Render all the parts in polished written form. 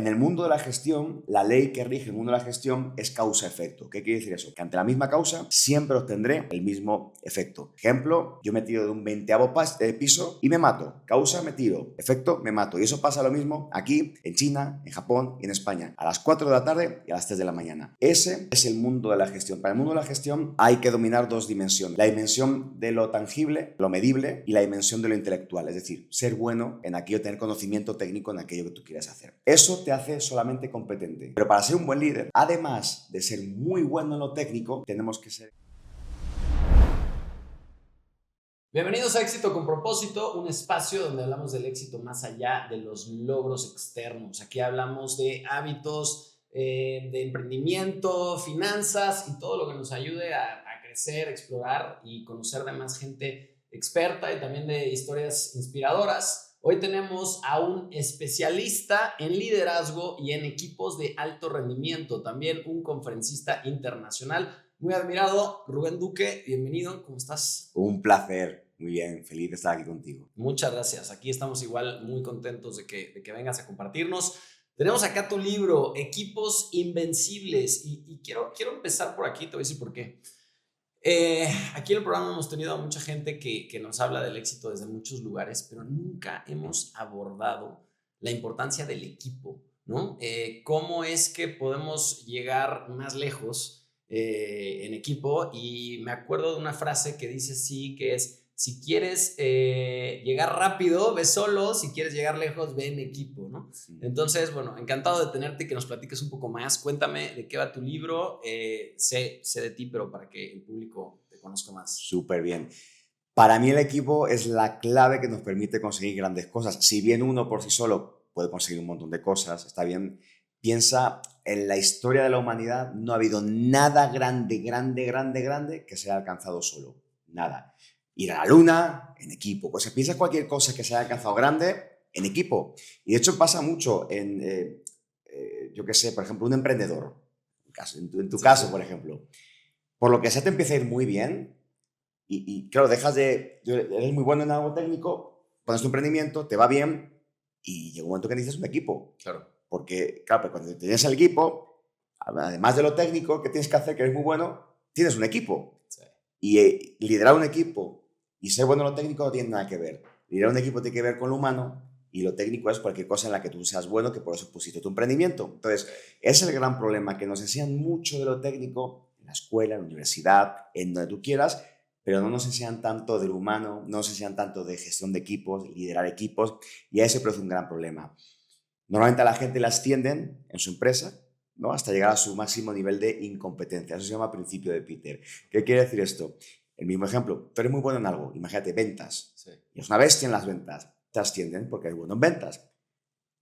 En el mundo de la gestión, la ley que rige el mundo de la gestión es causa-efecto. ¿Qué quiere decir eso? Que ante la misma causa siempre obtendré el mismo efecto. Ejemplo, yo me tiro de un 20º piso y me mato. Causa, me tiro. Efecto, me mato. Y eso pasa lo mismo aquí, en China, en Japón y en España. A las 4 de la tarde y a las 3 de la mañana. Ese es el mundo de la gestión. Para el mundo de la gestión hay que dominar dos dimensiones. La dimensión de lo tangible, lo medible, y la dimensión de lo intelectual. Es decir, ser bueno en aquello, tener conocimiento técnico en aquello que tú quieras hacer. Eso te hace solamente competente. Pero para ser un buen líder, además de ser muy bueno en lo técnico, tenemos que ser... Bienvenidos a Éxito con Propósito, un espacio donde hablamos del éxito más allá de los logros externos. Aquí hablamos de hábitos, de emprendimiento, finanzas y todo lo que nos ayude a crecer, explorar y conocer de más gente experta y también de historias inspiradoras. Hoy tenemos a un especialista en liderazgo y en equipos de alto rendimiento, también un conferencista internacional muy admirado, Rubén Duque. Bienvenido, ¿cómo estás? Un placer. Muy bien, feliz de estar aquí contigo. Muchas gracias. Aquí estamos igual muy contentos de que vengas a compartirnos. Tenemos acá tu libro, Equipos Invencibles, y quiero empezar por aquí, te voy a decir por qué. Aquí en el programa hemos tenido a mucha gente que nos habla del éxito desde muchos lugares, pero nunca hemos abordado la importancia del equipo, ¿no? ¿Cómo es que podemos llegar más lejos en equipo? Y me acuerdo de una frase que dice sí, que es: si quieres llegar rápido, ve solo; si quieres llegar lejos, ve en equipo, ¿no? Entonces, bueno, encantado de tenerte y que nos platiques un poco más. Cuéntame de qué va tu libro. Sé de ti, pero para que el público te conozca más. Súper bien. Para mí el equipo es la clave que nos permite conseguir grandes cosas. Si bien uno por sí solo puede conseguir un montón de cosas, está bien. Piensa, en la historia de la humanidad no ha habido nada grande que se haya alcanzado solo. Nada. Ir a la luna, en equipo. Pues se piensa cualquier cosa que se haya alcanzado grande, en equipo. Y de hecho pasa mucho en, yo qué sé, por ejemplo, un emprendedor. En tu caso, por ejemplo. Por lo que sea, te empieza a ir muy bien. Y claro, eres muy bueno en algo técnico, pones tu emprendimiento, te va bien y llega un momento que necesitas un equipo. Claro. Porque, claro, pero cuando tienes el equipo, además de lo técnico que tienes que hacer, que eres muy bueno, tienes un equipo. Sí. Y liderar un equipo y ser bueno en lo técnico no tiene nada que ver. Liderar un equipo tiene que ver con lo humano y lo técnico es cualquier cosa en la que tú seas bueno, que por eso pusiste tu emprendimiento. Entonces, ese es el gran problema, que nos enseñan mucho de lo técnico en la escuela, en la universidad, en donde tú quieras, pero no nos enseñan tanto del humano, no nos enseñan tanto de gestión de equipos, liderar equipos, y ahí se produce un gran problema. Normalmente a la gente la ascienden en su empresa, ¿no?, hasta llegar a su máximo nivel de incompetencia. Eso se llama principio de Peter. ¿Qué quiere decir esto? El mismo ejemplo, tú eres muy bueno en algo, imagínate, ventas. Sí. Y es una bestia en las ventas. Te ascienden porque eres bueno en ventas.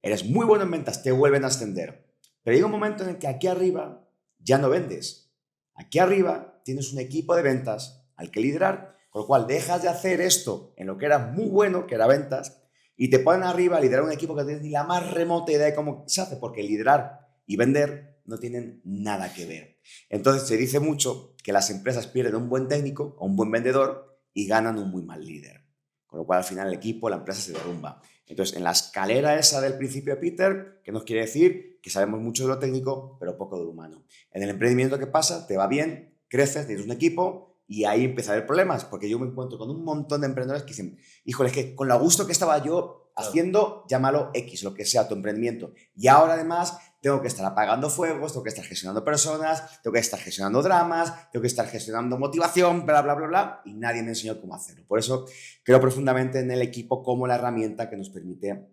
Eres muy bueno en ventas, te vuelven a ascender. Pero llega un momento en el que aquí arriba ya no vendes. Aquí arriba tienes un equipo de ventas al que liderar, con lo cual dejas de hacer esto en lo que era muy bueno, que era ventas, y te ponen arriba a liderar un equipo que no tienes ni la más remota idea de cómo se hace, porque liderar y vender no tienen nada que ver. Entonces se dice mucho que las empresas pierden un buen técnico o un buen vendedor y ganan un muy mal líder. Con lo cual al final el equipo, la empresa se derrumba. Entonces, en la escalera esa del principio de Peter, ¿qué nos quiere decir? Que sabemos mucho de lo técnico, pero poco de lo humano. En el emprendimiento, ¿qué pasa? Te va bien, creces, tienes un equipo y ahí empieza a haber problemas, porque yo me encuentro con un montón de emprendedores que dicen: híjole, es que con lo a gusto que estaba yo haciendo, llámalo X, lo que sea tu emprendimiento, y ahora además tengo que estar apagando fuegos, tengo que estar gestionando personas, tengo que estar gestionando dramas, tengo que estar gestionando motivación, bla, bla, bla, bla, y nadie me enseñó cómo hacerlo. Por eso creo profundamente en el equipo como la herramienta que nos permite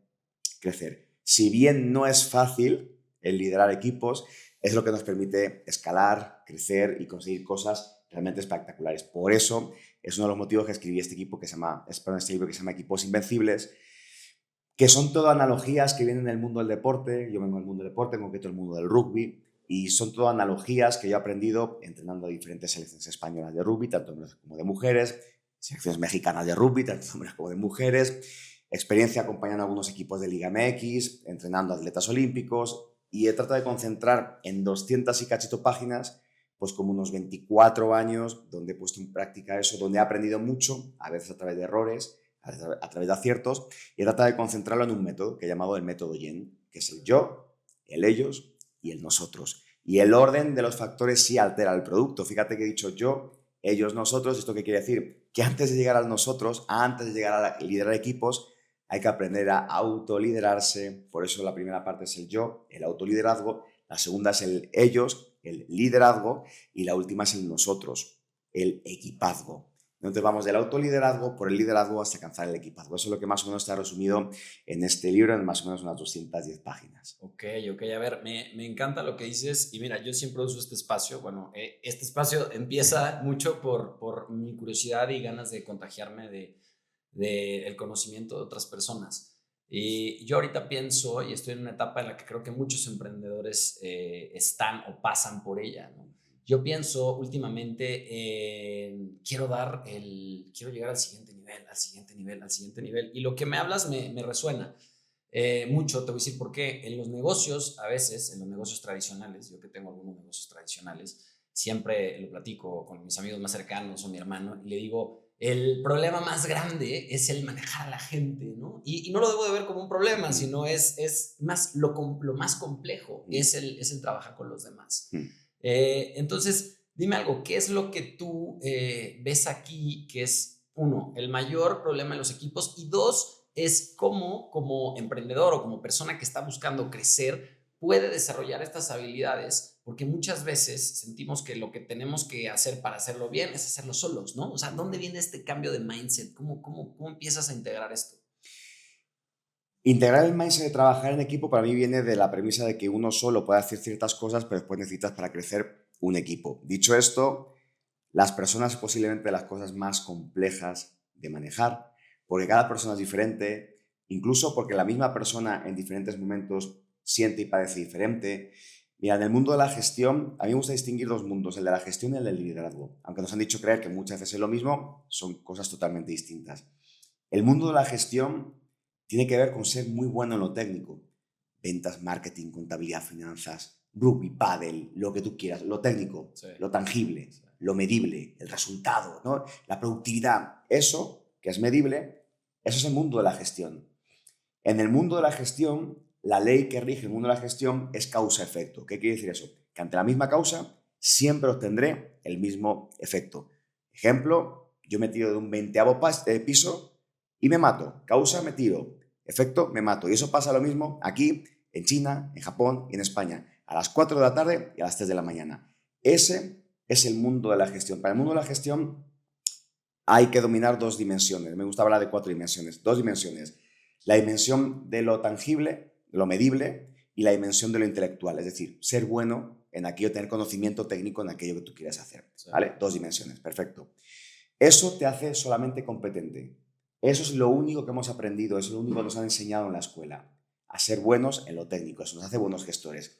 crecer. Si bien no es fácil el liderar equipos, es lo que nos permite escalar, crecer y conseguir cosas realmente espectaculares. Por eso es uno de los motivos que escribí este libro que se llama Equipos Invencibles, que son todo analogías que vienen del mundo del deporte. Yo vengo del mundo del deporte, en concreto el mundo del rugby, y son todo analogías que yo he aprendido entrenando a diferentes selecciones españolas de rugby, tanto hombres como de mujeres, selecciones mexicanas de rugby, tanto hombres como de mujeres, experiencia acompañando a algunos equipos de Liga MX, entrenando a atletas olímpicos, y he tratado de concentrar en 200 y cachito páginas, pues como unos 24 años, donde he puesto en práctica eso, donde he aprendido mucho, a veces a través de errores, a través de aciertos, y he tratado de concentrarlo en un método que he llamado el método YEN, que es el yo, el ellos y el nosotros. Y el orden de los factores sí altera el producto. Fíjate que he dicho yo, ellos, nosotros. ¿Esto qué quiere decir? Que antes de llegar al nosotros, antes de llegar a liderar equipos, hay que aprender a autoliderarse. Por eso la primera parte es el yo, el autoliderazgo. La segunda es el ellos, el liderazgo. Y la última es el nosotros, el equipazgo. Entonces vamos del autoliderazgo por el liderazgo hasta alcanzar el equipazgo. Eso es lo que más o menos está resumido en este libro, en más o menos unas 210 páginas. Ok, a ver, me encanta lo que dices y mira, yo siempre uso este espacio. Bueno, este espacio empieza mucho por mi curiosidad y ganas de contagiarme de el conocimiento de otras personas. Y yo ahorita pienso y estoy en una etapa en la que creo que muchos emprendedores están o pasan por ella, ¿no? Yo pienso últimamente, quiero llegar al siguiente nivel, al siguiente nivel, al siguiente nivel. Y lo que me hablas me resuena mucho. Te voy a decir por qué. En los negocios, a veces, en los negocios tradicionales, yo que tengo algunos negocios tradicionales, siempre lo platico con mis amigos más cercanos o mi hermano y le digo, el problema más grande es el manejar a la gente, ¿no? Y no lo debo de ver como un problema, sino es más lo más complejo, es el trabajar con los demás. Entonces, dime algo, ¿qué es lo que tú ves aquí que es, uno, el mayor problema en los equipos y dos, es cómo como emprendedor o como persona que está buscando crecer puede desarrollar estas habilidades? Porque muchas veces sentimos que lo que tenemos que hacer para hacerlo bien es hacerlo solos, ¿no? O sea, ¿dónde viene este cambio de mindset? ¿Cómo empiezas a integrar esto? Integrar el mindset de trabajar en equipo para mí viene de la premisa de que uno solo puede hacer ciertas cosas, pero después necesitas para crecer un equipo. Dicho esto, las personas son posiblemente las cosas más complejas de manejar, porque cada persona es diferente, incluso porque la misma persona en diferentes momentos siente y padece diferente. Mira, en el mundo de la gestión, a mí me gusta distinguir dos mundos, el de la gestión y el del liderazgo. Aunque nos han dicho creer que muchas veces es lo mismo, son cosas totalmente distintas. El mundo de la gestión tiene que ver con ser muy bueno en lo técnico. Ventas, marketing, contabilidad, finanzas, rugby, pádel, lo que tú quieras, lo técnico, sí, lo tangible, sí, lo medible, el resultado, ¿no? La productividad. Eso, que es medible, eso es el mundo de la gestión. En el mundo de la gestión, la ley que rige el mundo de la gestión es causa-efecto. ¿Qué quiere decir eso? Que ante la misma causa siempre obtendré el mismo efecto. Ejemplo, yo me tiro de un 20º piso y me mato. Causa, me tiro. Efecto, me mato. Y eso pasa lo mismo aquí, en China, en Japón y en España. A las 4 de la tarde y a las 3 de la mañana. Ese es el mundo de la gestión. Para el mundo de la gestión hay que dominar dos dimensiones. Me gusta hablar de 4 dimensiones. 2 dimensiones. La dimensión de lo tangible, lo medible, y la dimensión de lo intelectual. Es decir, ser bueno en aquello, tener conocimiento técnico en aquello que tú quieras hacer. ¿Vale? 2 dimensiones. Perfecto. Eso te hace solamente competente. Eso es lo único que hemos aprendido, eso es lo único que nos han enseñado en la escuela, a ser buenos en lo técnico, eso nos hace buenos gestores.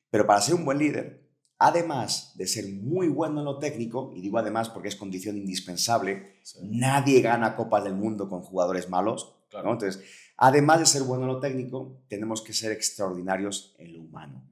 Pero para ser un buen líder, además de ser muy bueno en lo técnico, y digo además porque es condición indispensable, sí, nadie gana Copas del Mundo con jugadores malos, claro, ¿no? Entonces, además de ser bueno en lo técnico, tenemos que ser extraordinarios en lo humano,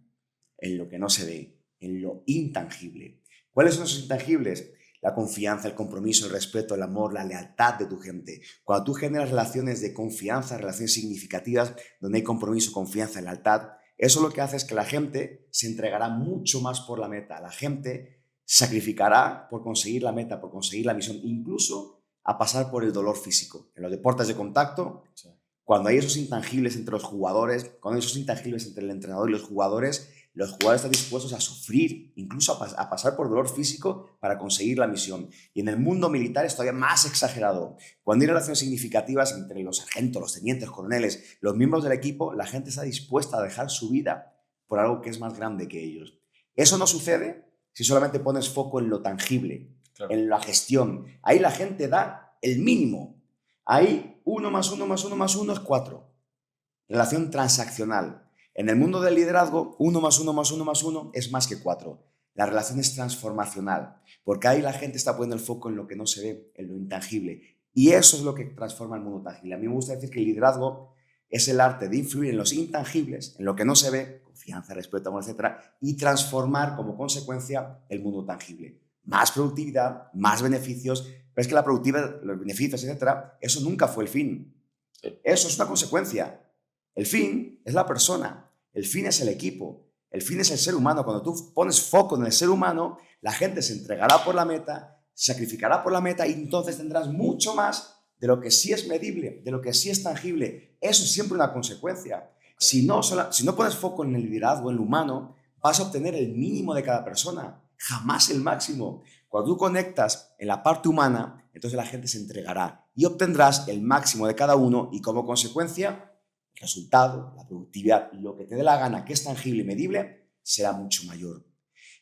en lo que no se ve, en lo intangible. ¿Cuáles son esos intangibles? La confianza, el compromiso, el respeto, el amor, la lealtad de tu gente. Cuando tú generas relaciones de confianza, relaciones significativas, donde hay compromiso, confianza, lealtad, eso lo que hace es que la gente se entregará mucho más por la meta. La gente sacrificará por conseguir la meta, por conseguir la misión, incluso a pasar por el dolor físico. En los deportes de contacto, sí, cuando hay esos intangibles entre los jugadores, cuando hay esos intangibles entre el entrenador y los jugadores están dispuestos a sufrir, incluso a pasar por dolor físico para conseguir la misión. Y en el mundo militar es todavía más exagerado. Cuando hay relaciones significativas entre los sargentos, los tenientes, coronel, los miembros del equipo, la gente está dispuesta a dejar su vida por algo que es más grande que ellos. Eso no sucede si solamente pones foco en lo tangible, claro, en la gestión. Ahí la gente da el mínimo. Ahí 1 más 1 más 1 más 1 es 4. Relación transaccional. En el mundo del liderazgo, 1 más 1 más 1 más 1 es más que 4. La relación es transformacional, porque ahí la gente está poniendo el foco en lo que no se ve, en lo intangible. Y eso es lo que transforma el mundo tangible. A mí me gusta decir que el liderazgo es el arte de influir en los intangibles, en lo que no se ve, confianza, respeto, amor, etc., y transformar como consecuencia el mundo tangible. Más productividad, más beneficios, pero es que la productividad, los beneficios, etc., eso nunca fue el fin. Eso es una consecuencia. El fin es la persona. El fin es el equipo. El fin es el ser humano. Cuando tú pones foco en el ser humano, la gente se entregará por la meta, se sacrificará por la meta y entonces tendrás mucho más de lo que sí es medible, de lo que sí es tangible. Eso es siempre una consecuencia. Si no pones foco en el liderazgo, en lo humano, vas a obtener el mínimo de cada persona, jamás el máximo. Cuando tú conectas en la parte humana, entonces la gente se entregará y obtendrás el máximo de cada uno y como consecuencia el resultado, la productividad, lo que te dé la gana, que es tangible y medible, será mucho mayor.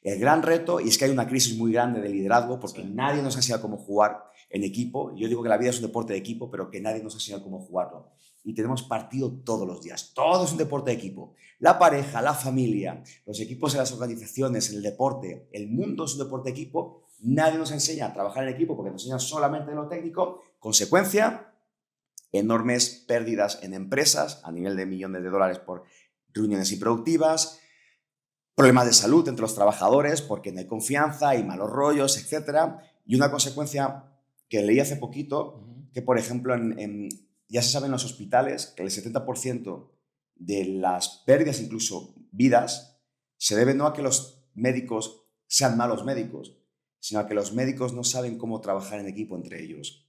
El gran reto, y es que hay una crisis muy grande de liderazgo, porque nadie nos ha enseñado cómo jugar en equipo. Yo digo que la vida es un deporte de equipo, pero que nadie nos ha enseñado cómo jugarlo. Y tenemos partido todos los días. Todo es un deporte de equipo. La pareja, la familia, los equipos en las organizaciones, en el deporte, el mundo es un deporte de equipo. Nadie nos enseña a trabajar en equipo porque nos enseñan solamente lo técnico. Consecuencia, enormes pérdidas en empresas a nivel de millones de dólares por reuniones improductivas, problemas de salud entre los trabajadores porque no hay confianza, hay malos rollos, etc. Y una consecuencia que leí hace poquito, que por ejemplo ya se sabe en los hospitales que el 70% de las pérdidas, incluso vidas, se debe no a que los médicos sean malos médicos, sino a que los médicos no saben cómo trabajar en equipo entre ellos.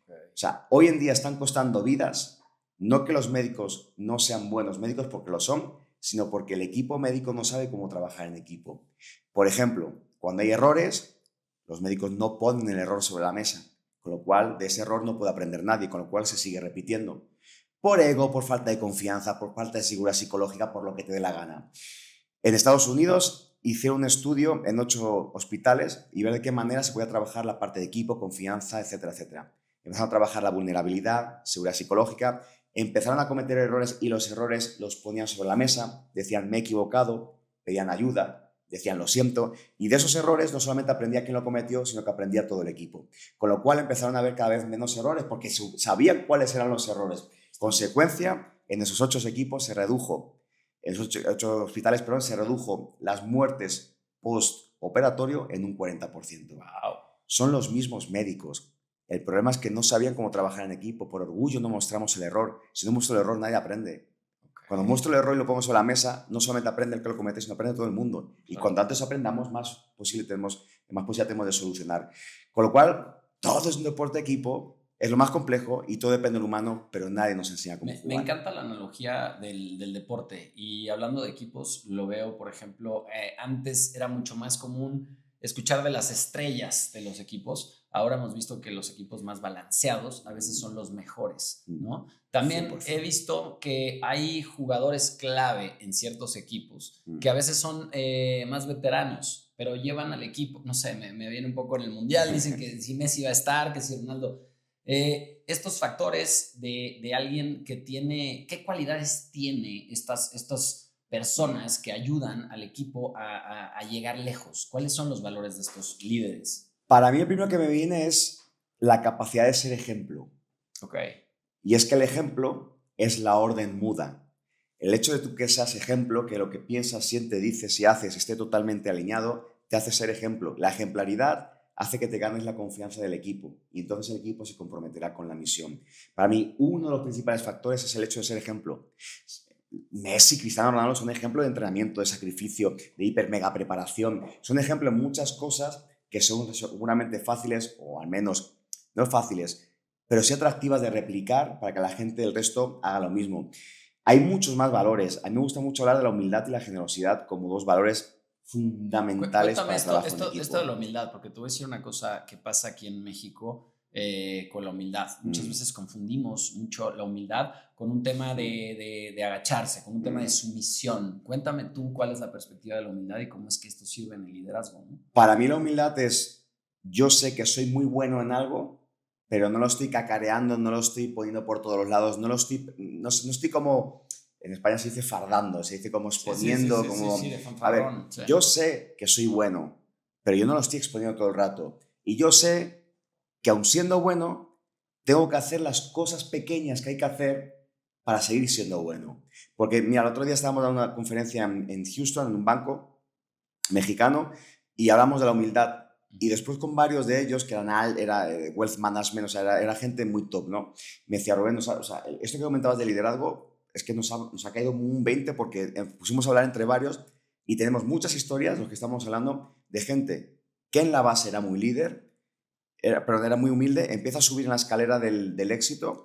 O sea, hoy en día están costando vidas, no que los médicos no sean buenos médicos porque lo son, sino porque el equipo médico no sabe cómo trabajar en equipo. Por ejemplo, cuando hay errores, los médicos no ponen el error sobre la mesa, con lo cual de ese error no puede aprender nadie, con lo cual se sigue repitiendo. Por ego, por falta de confianza, por falta de seguridad psicológica, por lo que te dé la gana. En Estados Unidos hice un estudio en 8 hospitales y ver de qué manera se podía trabajar la parte de equipo, confianza, etcétera, etcétera. Empezaron a trabajar la vulnerabilidad, seguridad psicológica, empezaron a cometer errores y los errores los ponían sobre la mesa, decían me he equivocado, pedían ayuda, decían lo siento, y de esos errores no solamente aprendía quién lo cometió, sino que aprendía todo el equipo. Con lo cual empezaron a haber cada vez menos errores porque sabían cuáles eran los errores. Consecuencia, en esos 8 equipos se redujo, en esos 8 hospitales, perdón, se redujo las muertes postoperatorio en un 40%. Wow. Son los mismos médicos. El problema es que no sabían cómo trabajar en equipo. Por orgullo no mostramos el error. Si no muestro el error, nadie aprende. Cuando muestro el error y lo pongo sobre la mesa, no solamente aprende el que lo comete, sino aprende todo el mundo. Y cuanto antes aprendamos, más posibilidad tenemos de solucionar. Con lo cual, todo es un deporte de equipo, es lo más complejo y todo depende del humano, pero nadie nos enseña cómo jugar. Me encanta la analogía del deporte. Y hablando de equipos, lo veo, por ejemplo, antes era mucho más común escuchar de las estrellas de los equipos. Ahora hemos visto que los equipos más balanceados a veces son los mejores, ¿no? También 100%. he visto que hay jugadores clave en ciertos equipos que a veces son más veteranos, pero llevan al equipo, no sé, me viene un poco en el Mundial, dicen que si Messi va a estar, que si Ronaldo. Estos factores de alguien que tiene, ¿qué cualidades tiene estas personas que ayudan al equipo a llegar lejos? ¿Cuáles son los valores de estos líderes? Para mí el primero que me viene es la capacidad de ser ejemplo. Okay. Y es que el ejemplo es la orden muda. El hecho de tú que seas ejemplo, que lo que piensas, sientes, dices y haces esté totalmente alineado, te hace ser ejemplo. La ejemplaridad hace que te ganes la confianza del equipo y entonces el equipo se comprometerá con la misión. Para mí, uno de los principales factores es el hecho de ser ejemplo. Messi, Cristiano Ronaldo son ejemplo de entrenamiento, de sacrificio, de hiper mega preparación. Son ejemplo en muchas cosas que son seguramente fáciles, o al menos no fáciles, pero sí atractivas de replicar para que la gente del resto haga lo mismo. Hay muchos más valores. A mí me gusta mucho hablar de la humildad y la generosidad como 2 valores fundamentales para el trabajo en equipo. Esto de la humildad, porque te voy a decir una cosa que pasa aquí en México con la humildad. Muchas veces confundimos mucho la humildad con un tema de agacharse, con un tema de sumisión. Cuéntame tú cuál es la perspectiva de la humildad y cómo es que esto sirve en el liderazgo, ¿no? Para mí la humildad es, yo sé que soy muy bueno en algo, pero no lo estoy cacareando, no lo estoy poniendo por todos los lados, no estoy como, en España se dice fardando, se dice como exponiendo, de fanfarrón. A ver, yo sé que soy bueno, pero yo no lo estoy exponiendo todo el rato. Y yo sé que aun siendo bueno, tengo que hacer las cosas pequeñas que hay que hacer para seguir siendo bueno. Porque, mira, el otro día estábamos dando una conferencia en Houston, en un banco mexicano, y hablamos de la humildad. Y después con varios de ellos, que era wealth management, o sea, era gente muy top, ¿no? Me decía, Rubén, o sea, esto que comentabas de liderazgo, es que nos ha caído un 20 porque pusimos a hablar entre varios y tenemos muchas historias, los que estamos hablando, de gente que en la base era muy líder, era muy humilde, empieza a subir en la escalera del éxito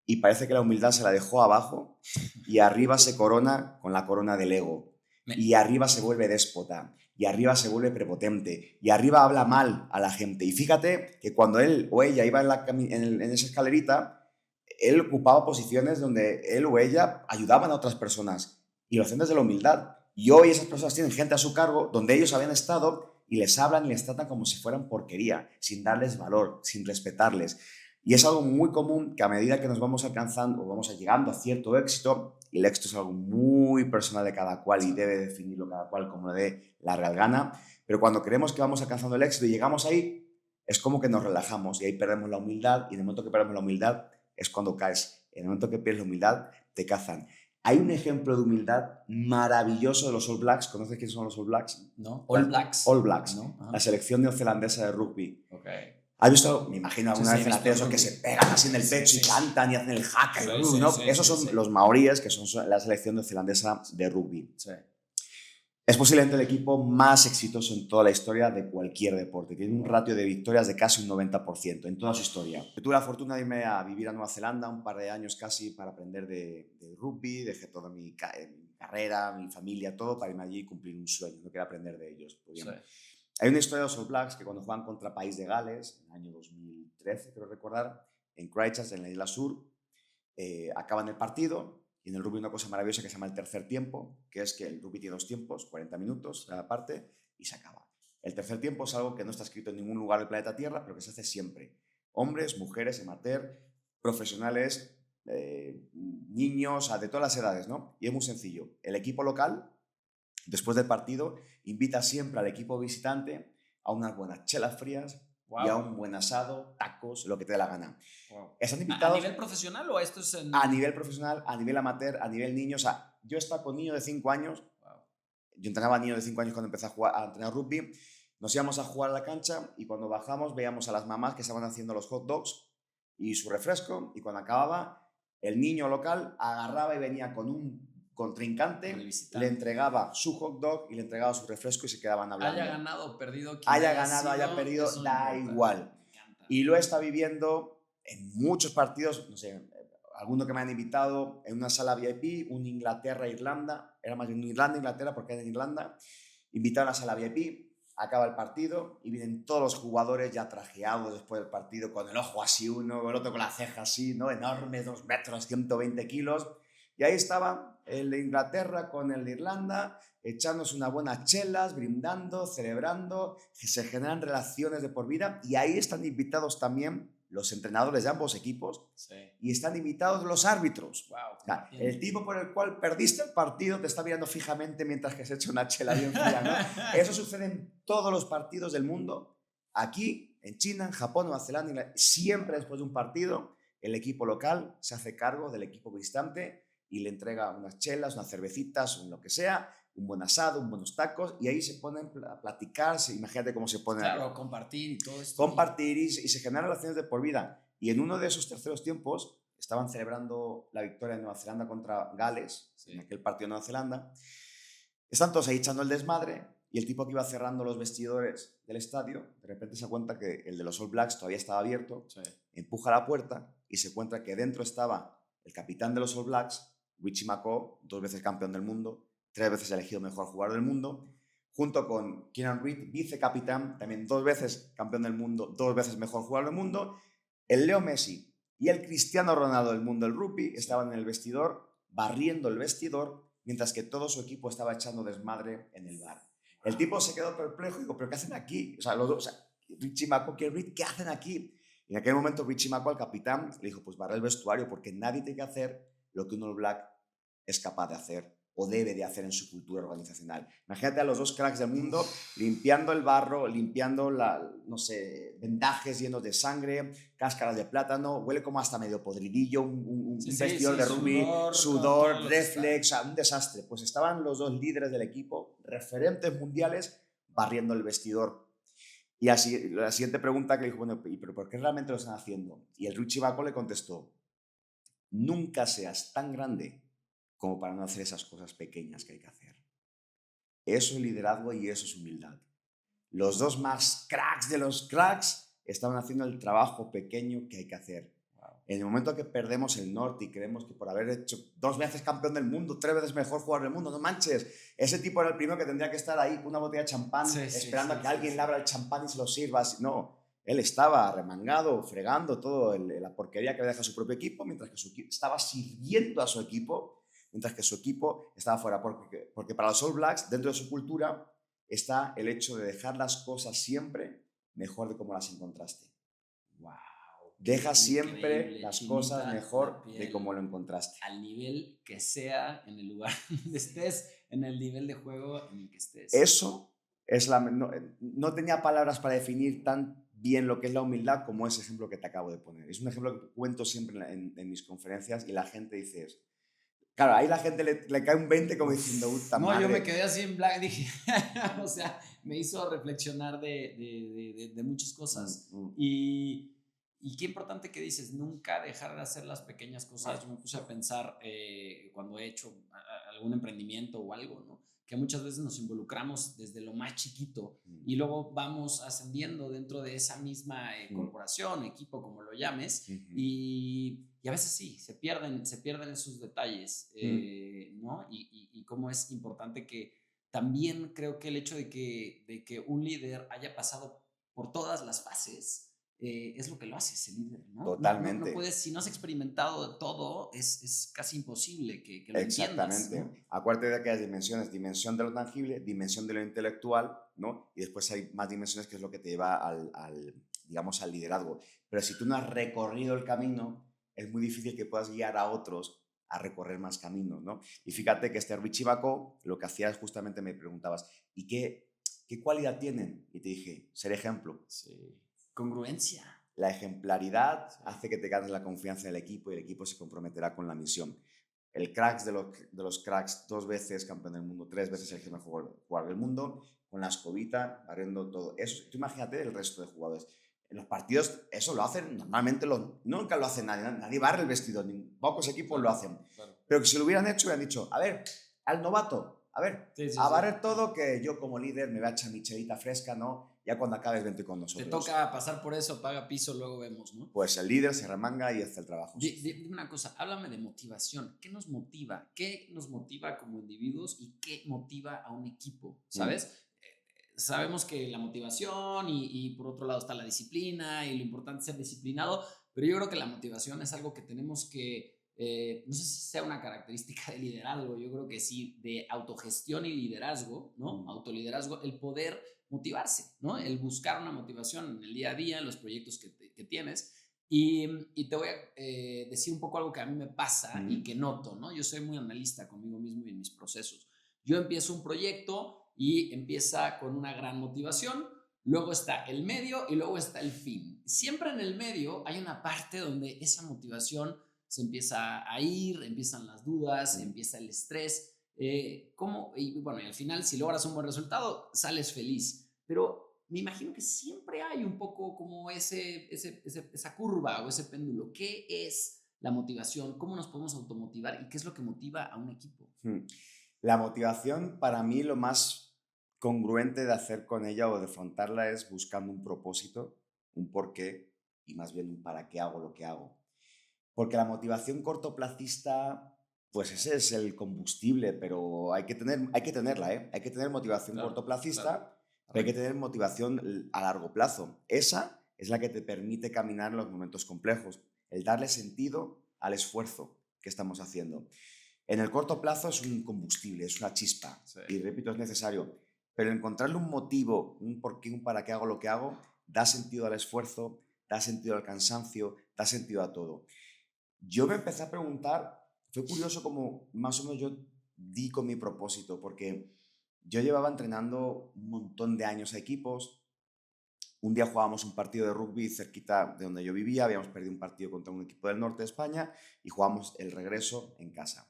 y parece que la humildad se la dejó abajo y arriba se corona con la corona del ego. Y arriba se vuelve déspota, y arriba se vuelve prepotente, y arriba habla mal a la gente. Y fíjate que cuando él o ella iba en esa escalerita, él ocupaba posiciones donde él o ella ayudaban a otras personas, y lo hacen desde la humildad. Y hoy esas personas tienen gente a su cargo donde ellos habían estado y les hablan y les tratan como si fueran porquería, sin darles valor, sin respetarles. Y es algo muy común que a medida que nos vamos alcanzando o vamos llegando a cierto éxito, y el éxito es algo muy personal de cada cual y debe definirlo cada cual como le dé la real gana, pero cuando creemos que vamos alcanzando el éxito y llegamos ahí, es como que nos relajamos y ahí perdemos la humildad, y en el momento que perdemos la humildad es cuando caes. En el momento que pierdes la humildad, te cazan. Hay un ejemplo de humildad maravilloso de los All Blacks. ¿Conoces quiénes son los All Blacks? ¿No? All Blacks. All Blacks, ¿no? La selección neozelandesa de rugby. Okay. ¿Has visto? Me imagino alguna vez en la tele esos que rugby. se pegan así en el pecho y cantan y hacen el jaque. ¿no? Esos son los maoríes, que son la selección neozelandesa de rugby. Sí. Es posiblemente el equipo más exitoso en toda la historia de cualquier deporte. Tiene un ratio de victorias de casi un 90% en toda su historia. Yo tuve la fortuna de irme a vivir a Nueva Zelanda un par de años casi para aprender de rugby. Dejé toda mi carrera, mi familia, todo para irme allí y cumplir un sueño. No quería aprender de ellos. Pues bien. Sí. Hay una historia de los All Blacks que cuando juegan contra País de Gales, en el año 2013, creo recordar, en Christchurch, en la isla sur, acaban el partido. Y en el rugby hay una cosa maravillosa que se llama el tercer tiempo, que es que el rugby tiene 2 tiempos, 40 minutos cada parte, y se acaba. El tercer tiempo es algo que no está escrito en ningún lugar del planeta Tierra, pero que se hace siempre. Hombres, mujeres, amateur, profesionales, niños, de todas las edades, ¿no? Y es muy sencillo. El equipo local, después del partido, invita siempre al equipo visitante a unas buenas chelas frías, wow, y a un buen asado, tacos, lo que te dé la gana. Wow. ¿Están invitados? ¿A nivel profesional o esto es en...? A nivel profesional, a nivel amateur, a nivel niño. O sea, yo estaba con niños de 5 años. Wow. Yo entrenaba a niños de 5 años cuando empecé a entrenar rugby. Nos íbamos a jugar a la cancha y cuando bajamos veíamos a las mamás que estaban haciendo los hot dogs y su refresco, y cuando acababa, el niño local agarraba y venía con un contrincante, le entregaba su hot dog y le entregaba su refresco y se quedaban hablando. Haya ganado o perdido, haya ganado, haya perdido, da igual. Y lo está viviendo en muchos partidos, no sé, alguno que me han invitado en una sala VIP, un Inglaterra-Irlanda, era más bien Irlanda-Inglaterra porque era en Irlanda, invitaron a la sala VIP, acaba el partido y vienen todos los jugadores ya trajeados después del partido, con el ojo así uno, el otro con la ceja así, ¿no? Enorme, 2 metros, 120 kilos. Y ahí estaba el de Inglaterra con el de Irlanda, echándose unas buenas chelas, brindando, celebrando, que se generan relaciones de por vida. Y ahí están invitados también los entrenadores de ambos equipos, sí, y están invitados los árbitros. Wow, o sea, el tipo por el cual perdiste el partido te está mirando fijamente mientras que se echa una chela bien fría, ¿no? Eso sucede en todos los partidos del mundo. Aquí, en China, en Japón, Nueva Zelanda, siempre después de un partido, el equipo local se hace cargo del equipo visitante y le entrega unas chelas, unas cervecitas, lo que sea, un buen asado, unos buenos tacos, y ahí se ponen a platicar. Imagínate cómo se ponen. Claro, compartir y todo esto. Compartir y se generan relaciones de por vida. Y en uno de esos terceros tiempos estaban celebrando la victoria de Nueva Zelanda contra Gales, sí, en aquel partido de Nueva Zelanda. Están todos ahí echando el desmadre y el tipo que iba cerrando los vestidores del estadio, de repente se da cuenta que el de los All Blacks todavía estaba abierto, sí, empuja la puerta y se encuentra que dentro estaba el capitán de los All Blacks, Richie McCaw, 2 veces campeón del mundo, 3 veces elegido mejor jugador del mundo, junto con Kieran Reid, vicecapitán, también 2 veces campeón del mundo, 2 veces mejor jugador del mundo. El Leo Messi y el Cristiano Ronaldo del mundo del rugby estaban en el vestidor, barriendo el vestidor, mientras que todo su equipo estaba echando desmadre en el bar. El tipo se quedó perplejo y dijo, ¿pero qué hacen aquí? O sea, los dos, Richie McCaw, Kieran Reid, ¿qué hacen aquí? Y en aquel momento Richie McCaw, el capitán, le dijo, pues barra el vestuario, porque nadie tiene que hacer lo que un All Black es capaz de hacer o debe de hacer en su cultura organizacional. Imagínate a los 2 cracks del mundo limpiando el barro, limpiando, no sé, vendajes llenos de sangre, cáscaras de plátano, huele como hasta medio podridillo, un vestidor de rugby, sudor, reflex, un desastre. Pues estaban los 2 líderes del equipo, referentes mundiales, barriendo el vestidor. Y así, la siguiente pregunta que le dijo, bueno, ¿pero por qué realmente lo están haciendo? Y el Richie McCaw le contestó, nunca seas tan grande como para no hacer esas cosas pequeñas que hay que hacer. Eso es liderazgo y eso es humildad. Los dos más cracks de los cracks estaban haciendo el trabajo pequeño que hay que hacer. En el momento que perdemos el norte y creemos que por haber hecho 2 veces campeón del mundo, 3 veces mejor jugador del mundo, no manches, ese tipo era el primero que tendría que estar ahí con una botella de champán esperando a que alguien le abra el champán y se lo sirva. No, él estaba remangado, fregando todo la porquería que había dejado su propio equipo, mientras que su equipo estaba sirviendo a su equipo, mientras que su equipo estaba fuera. Porque para los All Blacks, dentro de su cultura, está el hecho de dejar las cosas siempre mejor de como las encontraste. ¡Wow! Deja siempre las cosas mejor de como lo encontraste. Al nivel que sea, en el lugar donde estés, en el nivel de juego en el que estés. Eso es no tenía palabras para definir tan bien lo que es la humildad como ese ejemplo que te acabo de poner. Es un ejemplo que cuento siempre en mis conferencias y la gente dice... Claro, ahí la gente le cae un 20 como diciendo, puta madre. Yo me quedé así en blanco, dije, o sea, me hizo reflexionar de muchas cosas. Y qué importante que dices, nunca dejar de hacer las pequeñas cosas. Yo me puse a pensar cuando he hecho algún emprendimiento o algo, ¿no? Que muchas veces nos involucramos desde lo más chiquito y luego vamos ascendiendo dentro de esa misma corporación, equipo, como lo llames, y a veces sí, se pierden esos detalles, ¿no? Y cómo es importante que también creo que el hecho de que un líder haya pasado por todas las fases es lo que lo hace ese líder, ¿no? Totalmente. No puedes, si no has experimentado todo, es casi imposible que lo Exactamente. entiendas, ¿no? Acuérdate de aquellas dimensiones, dimensión de lo tangible, dimensión de lo intelectual, ¿no? Y después hay más dimensiones que es lo que te lleva digamos, al liderazgo. Pero si tú no has recorrido el camino, es muy difícil que puedas guiar a otros a recorrer más caminos, ¿no? Y fíjate que Richie Bacó lo que hacía es justamente me preguntabas, ¿y qué cualidad tienen? Y te dije, ser ejemplo. Sí. Congruencia. La ejemplaridad hace que te ganes la confianza en el equipo y el equipo se comprometerá con la misión. El cracks de los cracks, 2 veces campeón del mundo, 3 veces el mejor jugador del mundo, con la escobita, barriendo todo. Eso, tú imagínate el resto de jugadores. En los partidos eso lo hacen, normalmente nunca lo hace nadie barre el vestidor, ni pocos equipos lo hacen. Claro. Pero que si lo hubieran hecho, hubieran dicho, a ver, al novato, a ver, a barrer todo, que yo como líder me voy a echar mi chelita fresca, ¿no? Ya cuando acabes, vente con nosotros. Te toca pasar por eso, paga piso, luego vemos, ¿no? Pues el líder se remanga y hace el trabajo. Dime una cosa, háblame de motivación. ¿Qué nos motiva? ¿Qué nos motiva como individuos y qué motiva a un equipo? ¿Sabes? Sabemos que la motivación y por otro lado está la disciplina y lo importante es ser disciplinado, pero yo creo que la motivación es algo que tenemos que, no sé si sea una característica de liderazgo, yo creo que sí, de autogestión y liderazgo, ¿no? Autoliderazgo, el poder motivarse, ¿no? El buscar una motivación en el día a día, en los proyectos que tienes. Y te voy a decir un poco algo que a mí me pasa y que noto, ¿no? Yo soy muy analista conmigo mismo y en mis procesos. Yo empiezo un proyecto y empieza con una gran motivación, luego está el medio y luego está el fin. Siempre en el medio hay una parte donde esa motivación se empieza a ir, empiezan las dudas, empieza el estrés. Y bueno, y al final, si logras un buen resultado, sales feliz. Pero me imagino que siempre hay un poco como esa curva o ese péndulo. ¿Qué es la motivación? ¿Cómo nos podemos automotivar? ¿Y qué es lo que motiva a un equipo? La motivación, para mí, lo más congruente de hacer con ella o de afrontarla es buscando un propósito, un porqué y más bien un para qué hago lo que hago. Porque la motivación cortoplacista, pues ese es el combustible, pero hay que tenerla, ¿eh? Hay que tener motivación cortoplacista, pero hay que tener motivación a largo plazo. Esa es la que te permite caminar en los momentos complejos, el darle sentido al esfuerzo que estamos haciendo. En el corto plazo es un combustible, es una chispa, y repito, es necesario, pero encontrarle un motivo, un porqué, un para qué hago lo que hago, da sentido al esfuerzo, da sentido al cansancio, da sentido a todo. Yo me empecé a preguntar, fue curioso como más o menos yo di con mi propósito, porque yo llevaba entrenando un montón de años a equipos. Un día jugábamos un partido de rugby cerquita de donde yo vivía, habíamos perdido un partido contra un equipo del norte de España y jugábamos el regreso en casa.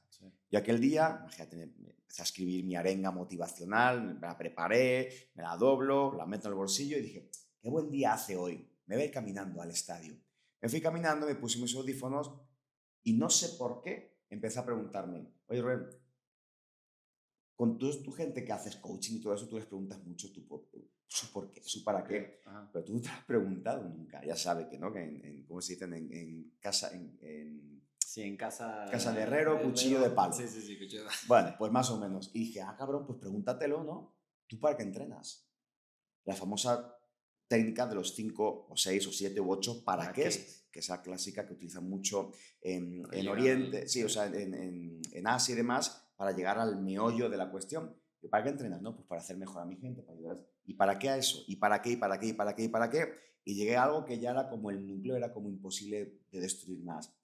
Y aquel día, imagínate, me empecé a escribir mi arenga motivacional, me la preparé, me la doblo, la meto en el bolsillo y dije, qué buen día hace hoy, me voy caminando al estadio. Me fui caminando, me puse mis audífonos y no sé por qué, empecé a preguntarme, oye, Rubén, con toda tu gente que haces coaching y todo eso, tú les preguntas mucho su por qué, su para qué, Ajá. pero tú no te has preguntado nunca. Ya sabes que, ¿no? Que ¿cómo se dice? En casa, Sí, en casa... casa de herrero, cuchillo de palo. Sí, cuchillo de... Bueno, pues más o menos. Y dije, cabrón, pues pregúntatelo, ¿no? ¿Tú para qué entrenas? La famosa técnica de los 5 o 6 o 7 u 8 para qué es, que es la clásica que utilizan mucho en Oriente, sí, o sea, en Asia y demás, para llegar al meollo de la cuestión. ¿Y para qué entrenas? No, pues para hacer mejor a mi gente, para ayudar. ¿Y para qué a eso? ¿Y para qué? ¿Y para qué? ¿Y para qué? ¿Y para qué? Y llegué a algo que ya era como el núcleo, era como imposible de destruir más.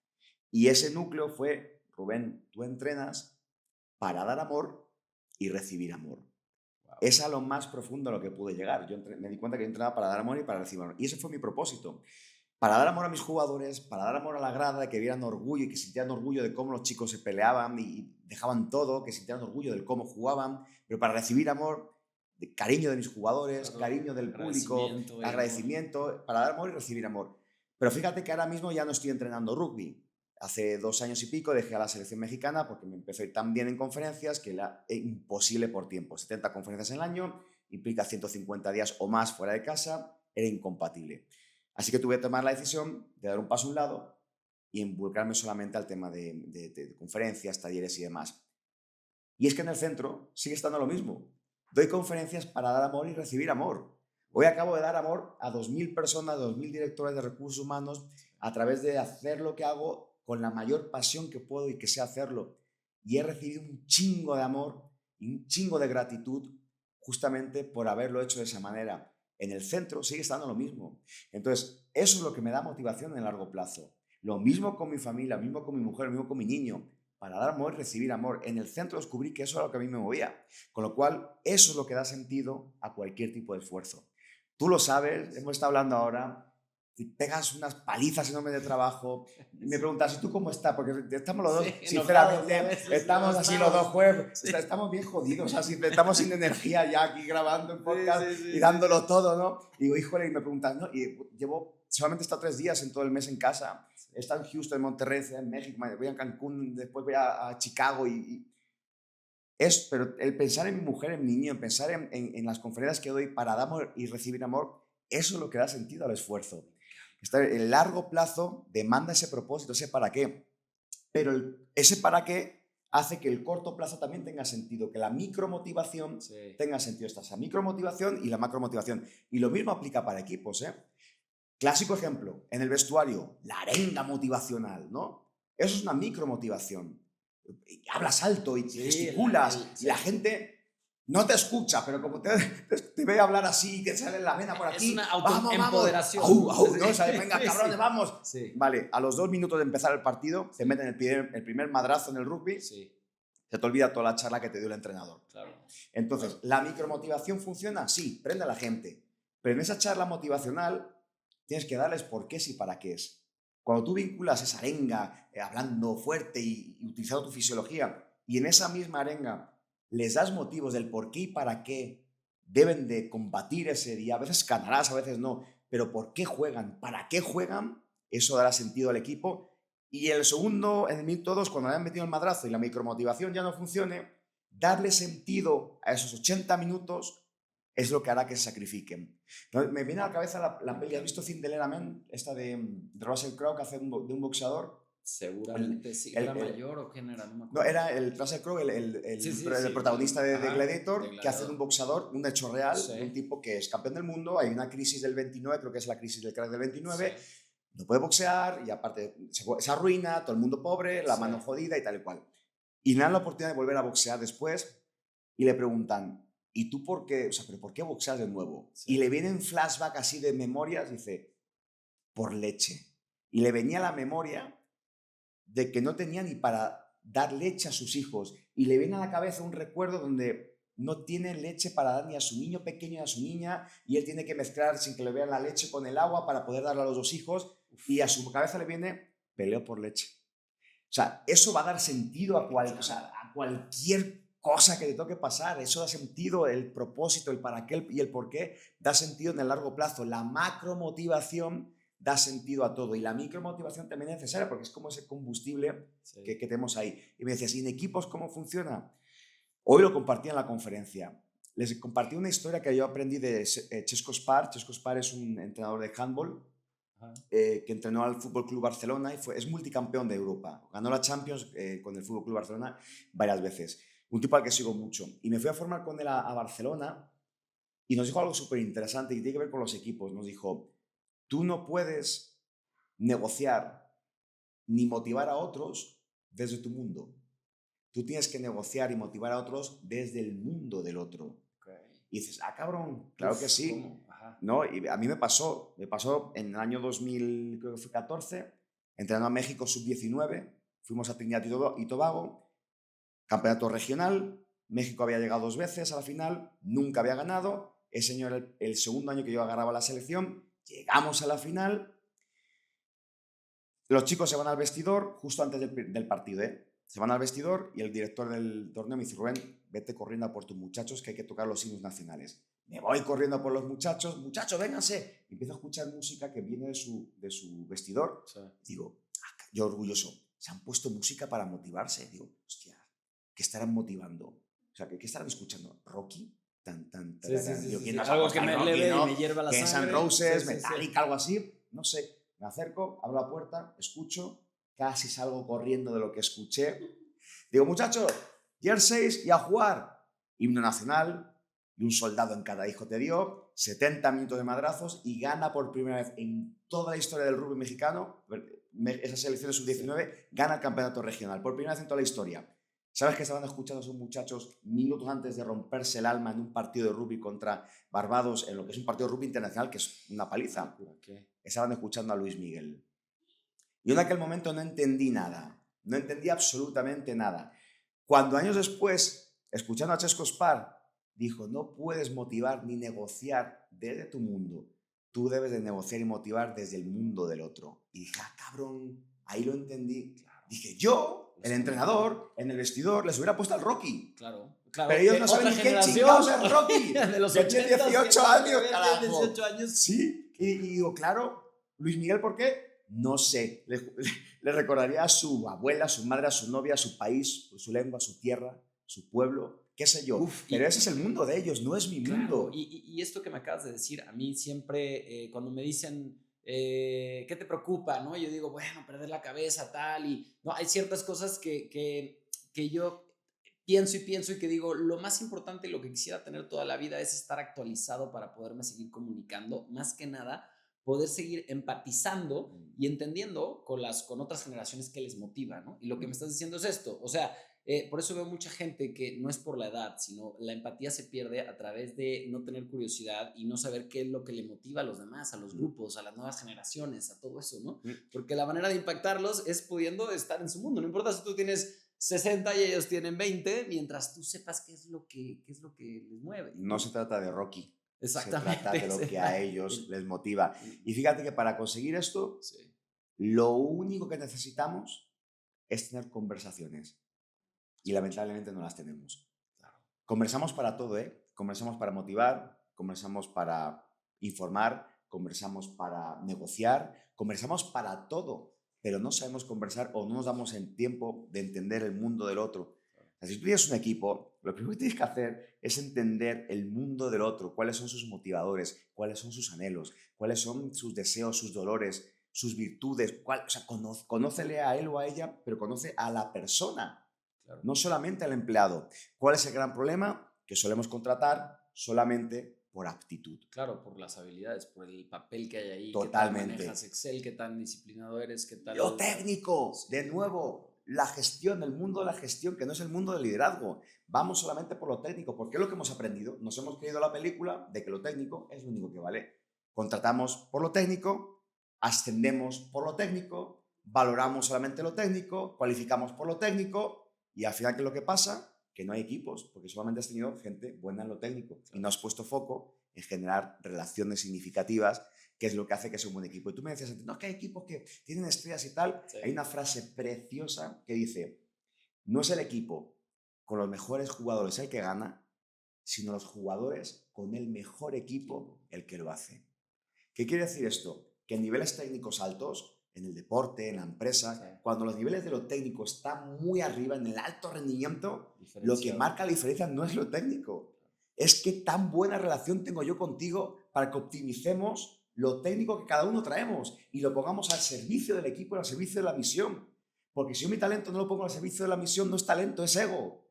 Y ese núcleo fue, Rubén, tú entrenas para dar amor y recibir amor. Wow. Es a lo más profundo a lo que pude llegar. Yo me di cuenta que yo entrenaba para dar amor y para recibir amor. Y ese fue mi propósito. Para dar amor a mis jugadores, para dar amor a la grada, que vieran orgullo y que sintieran orgullo de cómo los chicos se peleaban y dejaban todo, que sintieran orgullo de cómo jugaban, pero para recibir amor, de cariño de mis jugadores, Claro, cariño del público, agradecimiento, amor. para dar amor y recibir amor. Pero fíjate que ahora mismo ya no estoy entrenando rugby. Hace 2 años y pico dejé a la selección mexicana porque me empezó a ir tan bien en conferencias que era imposible por tiempo. 70 conferencias en el año, implica 150 días o más fuera de casa, era incompatible. Así que tuve que tomar la decisión de dar un paso a un lado y involucrarme solamente al tema de conferencias, talleres y demás. Y es que en el centro sigue estando lo mismo. Doy conferencias para dar amor y recibir amor. Hoy acabo de dar amor a 2.000 personas, 2.000 directores de recursos humanos, a través de hacer lo que hago con la mayor pasión que puedo y que sé hacerlo. Y he recibido un chingo de amor y un chingo de gratitud justamente por haberlo hecho de esa manera. En el centro sigue estando lo mismo. Entonces, eso es lo que me da motivación en el largo plazo. Lo mismo con mi familia, lo mismo con mi mujer, lo mismo con mi niño. Para dar amor y recibir amor. En el centro descubrí que eso era lo que a mí me movía. Con lo cual, eso es lo que da sentido a cualquier tipo de esfuerzo. Tú lo sabes, hemos estado hablando ahora, si pegas unas palizas enormes de trabajo, y me preguntas, ¿y tú cómo estás? Porque estamos los dos, sinceramente, estamos así los dos jueves, estamos bien jodidos, o sea, estamos sin energía ya aquí grabando en podcast y dándolo todo, ¿no? Y digo, híjole, y me preguntas, ¿no? Y solamente he estado 3 días en todo el mes en casa, he estado en Houston, en Monterrey, en México, voy a Cancún, después voy a Chicago pero el pensar en mi mujer, en mi niño, en pensar en las conferencias que doy para dar amor y recibir amor, eso es lo que da sentido al esfuerzo. El largo plazo demanda ese propósito, ese para qué. Pero ese para qué hace que el corto plazo también tenga sentido, que la micromotivación tenga sentido. Está esa micromotivación y la macromotivación. Y lo mismo aplica para equipos, ¿eh? Clásico ejemplo, en el vestuario, la arenga motivacional, ¿no? Eso es una micromotivación. Hablas alto y gesticulas y la gente no te escucha, pero como te ve hablar así, te sale la vena por aquí. Es una autoempoderación. ¿no? O sea, venga, cabrones, vamos. Sí. Vale, a los 2 minutos de empezar el partido, te meten el primer madrazo en el rugby, se te olvida toda la charla que te dio el entrenador. Claro. Entonces, ¿la micromotivación funciona? Sí, prende a la gente. Pero en esa charla motivacional tienes que darles por qué y para qué es. Cuando tú vinculas esa arenga, hablando fuerte y utilizando tu fisiología, y en esa misma arenga les das motivos del por qué y para qué deben de combatir ese día, a veces ganarás, a veces no, pero por qué juegan, para qué juegan, eso dará sentido al equipo. Y el segundo, en el minuto 2, cuando le han metido el madrazo y la micromotivación ya no funcione, darle sentido a esos 80 minutos es lo que hará que se sacrifiquen. Me viene a la cabeza la peli, ¿has visto Cinderella Man? Esta de Russell Crowe, que hace de un boxeador. Seguramente sí. ¿Era mayor o quién era? No me acuerdo. No, era el Russell Crowe, el protagonista de Gladiator, que hace de un boxeador, un hecho real, de un tipo que es campeón del mundo. Hay una crisis del 29, creo que es la crisis del crack del 29. No puede boxear y aparte se arruina, todo el mundo pobre, la mano jodida y tal y cual. Y le dan la oportunidad de volver a boxear después y le preguntan, ¿y tú por qué? O sea, ¿pero por qué boxeas de nuevo? Y le vienen flashback así de memorias, dice, por leche. Y le venía la memoria de que no tenía ni para dar leche a sus hijos. Y le viene a la cabeza un recuerdo donde no tiene leche para dar ni a su niño pequeño ni a su niña, y él tiene que mezclar sin que le vean la leche con el agua para poder darle a los 2 hijos, y a su cabeza le viene, peleo por leche. O sea, eso va a dar sentido a cualquier cosa que te toque pasar. Eso da sentido, el propósito, el para qué y el por qué, da sentido en el largo plazo. La macromotivación da sentido a todo. Y la micromotivación también es necesaria porque es como ese combustible que tenemos ahí. Y me decías, ¿y en equipos cómo funciona? Hoy lo compartí en la conferencia. Les compartí una historia que yo aprendí de Chesco Spar. Chesco Spar es un entrenador de handball que entrenó al Fútbol Club Barcelona y es multicampeón de Europa. Ganó la Champions con el Fútbol Club Barcelona varias veces. Un tipo al que sigo mucho. Y me fui a formar con él a Barcelona y nos dijo algo súper interesante y tiene que ver con los equipos. Nos dijo, tú no puedes negociar ni motivar a otros desde tu mundo. Tú tienes que negociar y motivar a otros desde el mundo del otro. Y dices, ah, cabrón, claro que sí. ¿No? Y a mí me pasó en el año 2014, entrenando a México sub-19, fuimos a Trinidad y Tobago, campeonato regional, México había llegado 2 veces a la final, nunca había ganado, ese año era el segundo año que yo agarraba la selección, llegamos a la final, los chicos se van al vestidor justo antes del partido, se van al vestidor y el director del torneo me dice, Rubén, vete corriendo a por tus muchachos que hay que tocar los himnos nacionales. Me voy corriendo por los muchachos, vénganse. Y empiezo a escuchar música que viene de su vestidor. Sí. Digo, yo orgulloso, se han puesto música para motivarse. Digo, hostia, ¿qué estarán motivando? O sea, ¿qué estarán escuchando? ¿Rocky? Digo, ¿quién nos algo que me Rocky, leve no? y me hierva la sangre. Guns N' Roses, Metallica, algo así. No sé. Me acerco, abro la puerta, escucho, casi salgo corriendo de lo que escuché. Digo, muchachos, jerseys y a jugar. Himno nacional y un soldado en cada hijo te dio, 70 minutos de madrazos y gana por primera vez en toda la historia del rugby mexicano, esa selección de sub-19, gana el campeonato regional, por primera vez en toda la historia. ¿Sabes que estaban escuchando a esos muchachos minutos antes de romperse el alma en un partido de rugby contra Barbados, en lo que es un partido de rugby internacional, que es una paliza? Estaban escuchando a Luis Miguel. Y en aquel momento no entendí nada, no entendí absolutamente nada. Cuando años después, escuchando a Chesco Spar, dijo, no puedes motivar ni negociar desde tu mundo, tú debes de negociar y motivar desde el mundo del otro. Y dije, ah, cabrón, ahí lo entendí. Claro. Dije, yo, el entrenador, en el vestidor, les hubiera puesto al Rocky. Claro. Pero ellos no saben ni qué chingados es Rocky. De los 18 años, carajo. 18 años. Sí, y digo, claro, Luis Miguel, ¿por qué? No sé. Le recordaría a su abuela, a su madre, a su novia, a su país, su lengua, su tierra, su pueblo, qué sé yo. Pero ese es el mundo de ellos, no es mi mundo. Y esto que me acabas de decir, a mí siempre, cuando me dicen, ¿qué te preocupa? ¿No? Yo digo, bueno, perder la cabeza, tal, y no, hay ciertas cosas que yo pienso y que digo, lo más importante y lo que quisiera tener toda la vida es estar actualizado para poderme seguir comunicando, más que nada, poder seguir empatizando y entendiendo con otras generaciones que les motiva, ¿no? Y lo que me estás diciendo es esto, o sea, por eso veo mucha gente que no es por la edad, sino la empatía se pierde a través de no tener curiosidad y no saber qué es lo que le motiva a los demás, a los grupos, a las nuevas generaciones, a todo eso, ¿no? Porque la manera de impactarlos es pudiendo estar en su mundo, no importa si tú tienes 60 y ellos tienen 20, mientras tú sepas qué es lo que les mueve. No se trata de Rocky. Exactamente. Se trata de lo que a ellos les motiva. Y fíjate que para conseguir esto, lo único que necesitamos es tener conversaciones. Y lamentablemente no las tenemos. Conversamos para todo, ¿eh? Conversamos para motivar, conversamos para informar, conversamos para negociar, conversamos para todo, pero no sabemos conversar o no nos damos el tiempo de entender el mundo del otro. O sea, si tú tienes un equipo, lo primero que tienes que hacer es entender el mundo del otro, cuáles son sus motivadores, cuáles son sus anhelos, cuáles son sus deseos, sus dolores, sus virtudes. O sea, conócele a él o a ella, pero conoce a la persona. Claro. No solamente al empleado. ¿Cuál es el gran problema? Que solemos contratar solamente por aptitud. Claro, por las habilidades, por el papel que hay ahí. Totalmente. ¿Qué tal manejas Excel? ¿Qué tan disciplinado eres? ¿Qué tal? Lo técnico, sí. De nuevo, la gestión, el mundo de la gestión, que no es el mundo del liderazgo. Vamos solamente por lo técnico, porque es lo que hemos aprendido. Nos hemos creído la película de que lo técnico es lo único que vale. Contratamos por lo técnico, ascendemos por lo técnico, valoramos solamente lo técnico, cualificamos por lo técnico. Y al final, ¿qué es lo que pasa? Que no hay equipos, porque solamente has tenido gente buena en lo técnico y no has puesto foco en generar relaciones significativas, que es lo que hace que sea un buen equipo. Y tú me decías, no, que hay equipos que tienen estrellas y tal. Sí. Hay una frase preciosa que dice, no es el equipo con los mejores jugadores el que gana, sino los jugadores con el mejor equipo el que lo hace. ¿Qué quiere decir esto? que en niveles técnicos altos, en el deporte, en la empresa, Sí. cuando los niveles de lo técnico están muy arriba, en el alto rendimiento, lo que Diferenciado. marca la diferencia no es lo técnico. Es qué tan buena relación tengo yo contigo para que optimicemos lo técnico que cada uno traemos y lo pongamos al servicio del equipo, al servicio de la misión. Porque si yo mi talento no lo pongo al servicio de la misión, no es talento, es ego.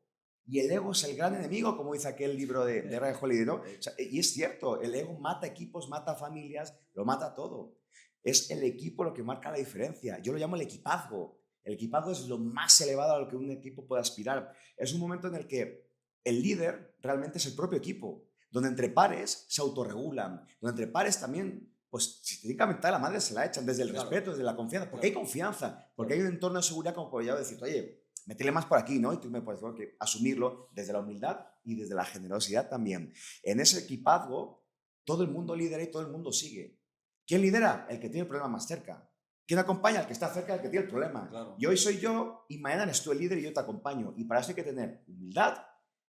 Y el ego es el gran enemigo, como dice aquel libro de Ryan Holiday, ¿no? O sea, y es cierto, el ego mata equipos, mata familias, lo mata todo. Es el equipo lo que marca la diferencia. Yo lo llamo el equipazgo. El equipazgo es lo más elevado a lo que un equipo puede aspirar. Es un momento en el que el líder realmente es el propio equipo, donde entre pares se autorregulan, donde entre pares también, pues si te tienen que mentar, la madre se la echan desde el respeto, desde la confianza, porque hay confianza, porque hay un entorno de seguridad como para yo decir, oye, métele más por aquí, ¿no? Y tú me puedes decir, que asumirlo desde la humildad y desde la generosidad también. En ese equipazgo, todo el mundo lidera y todo el mundo sigue. ¿Quién lidera? El que tiene el problema más cerca. ¿Quién acompaña? El que está cerca del que tiene el problema. Claro. Y hoy soy yo y mañana eres tú el líder y yo te acompaño. Y para eso hay que tener humildad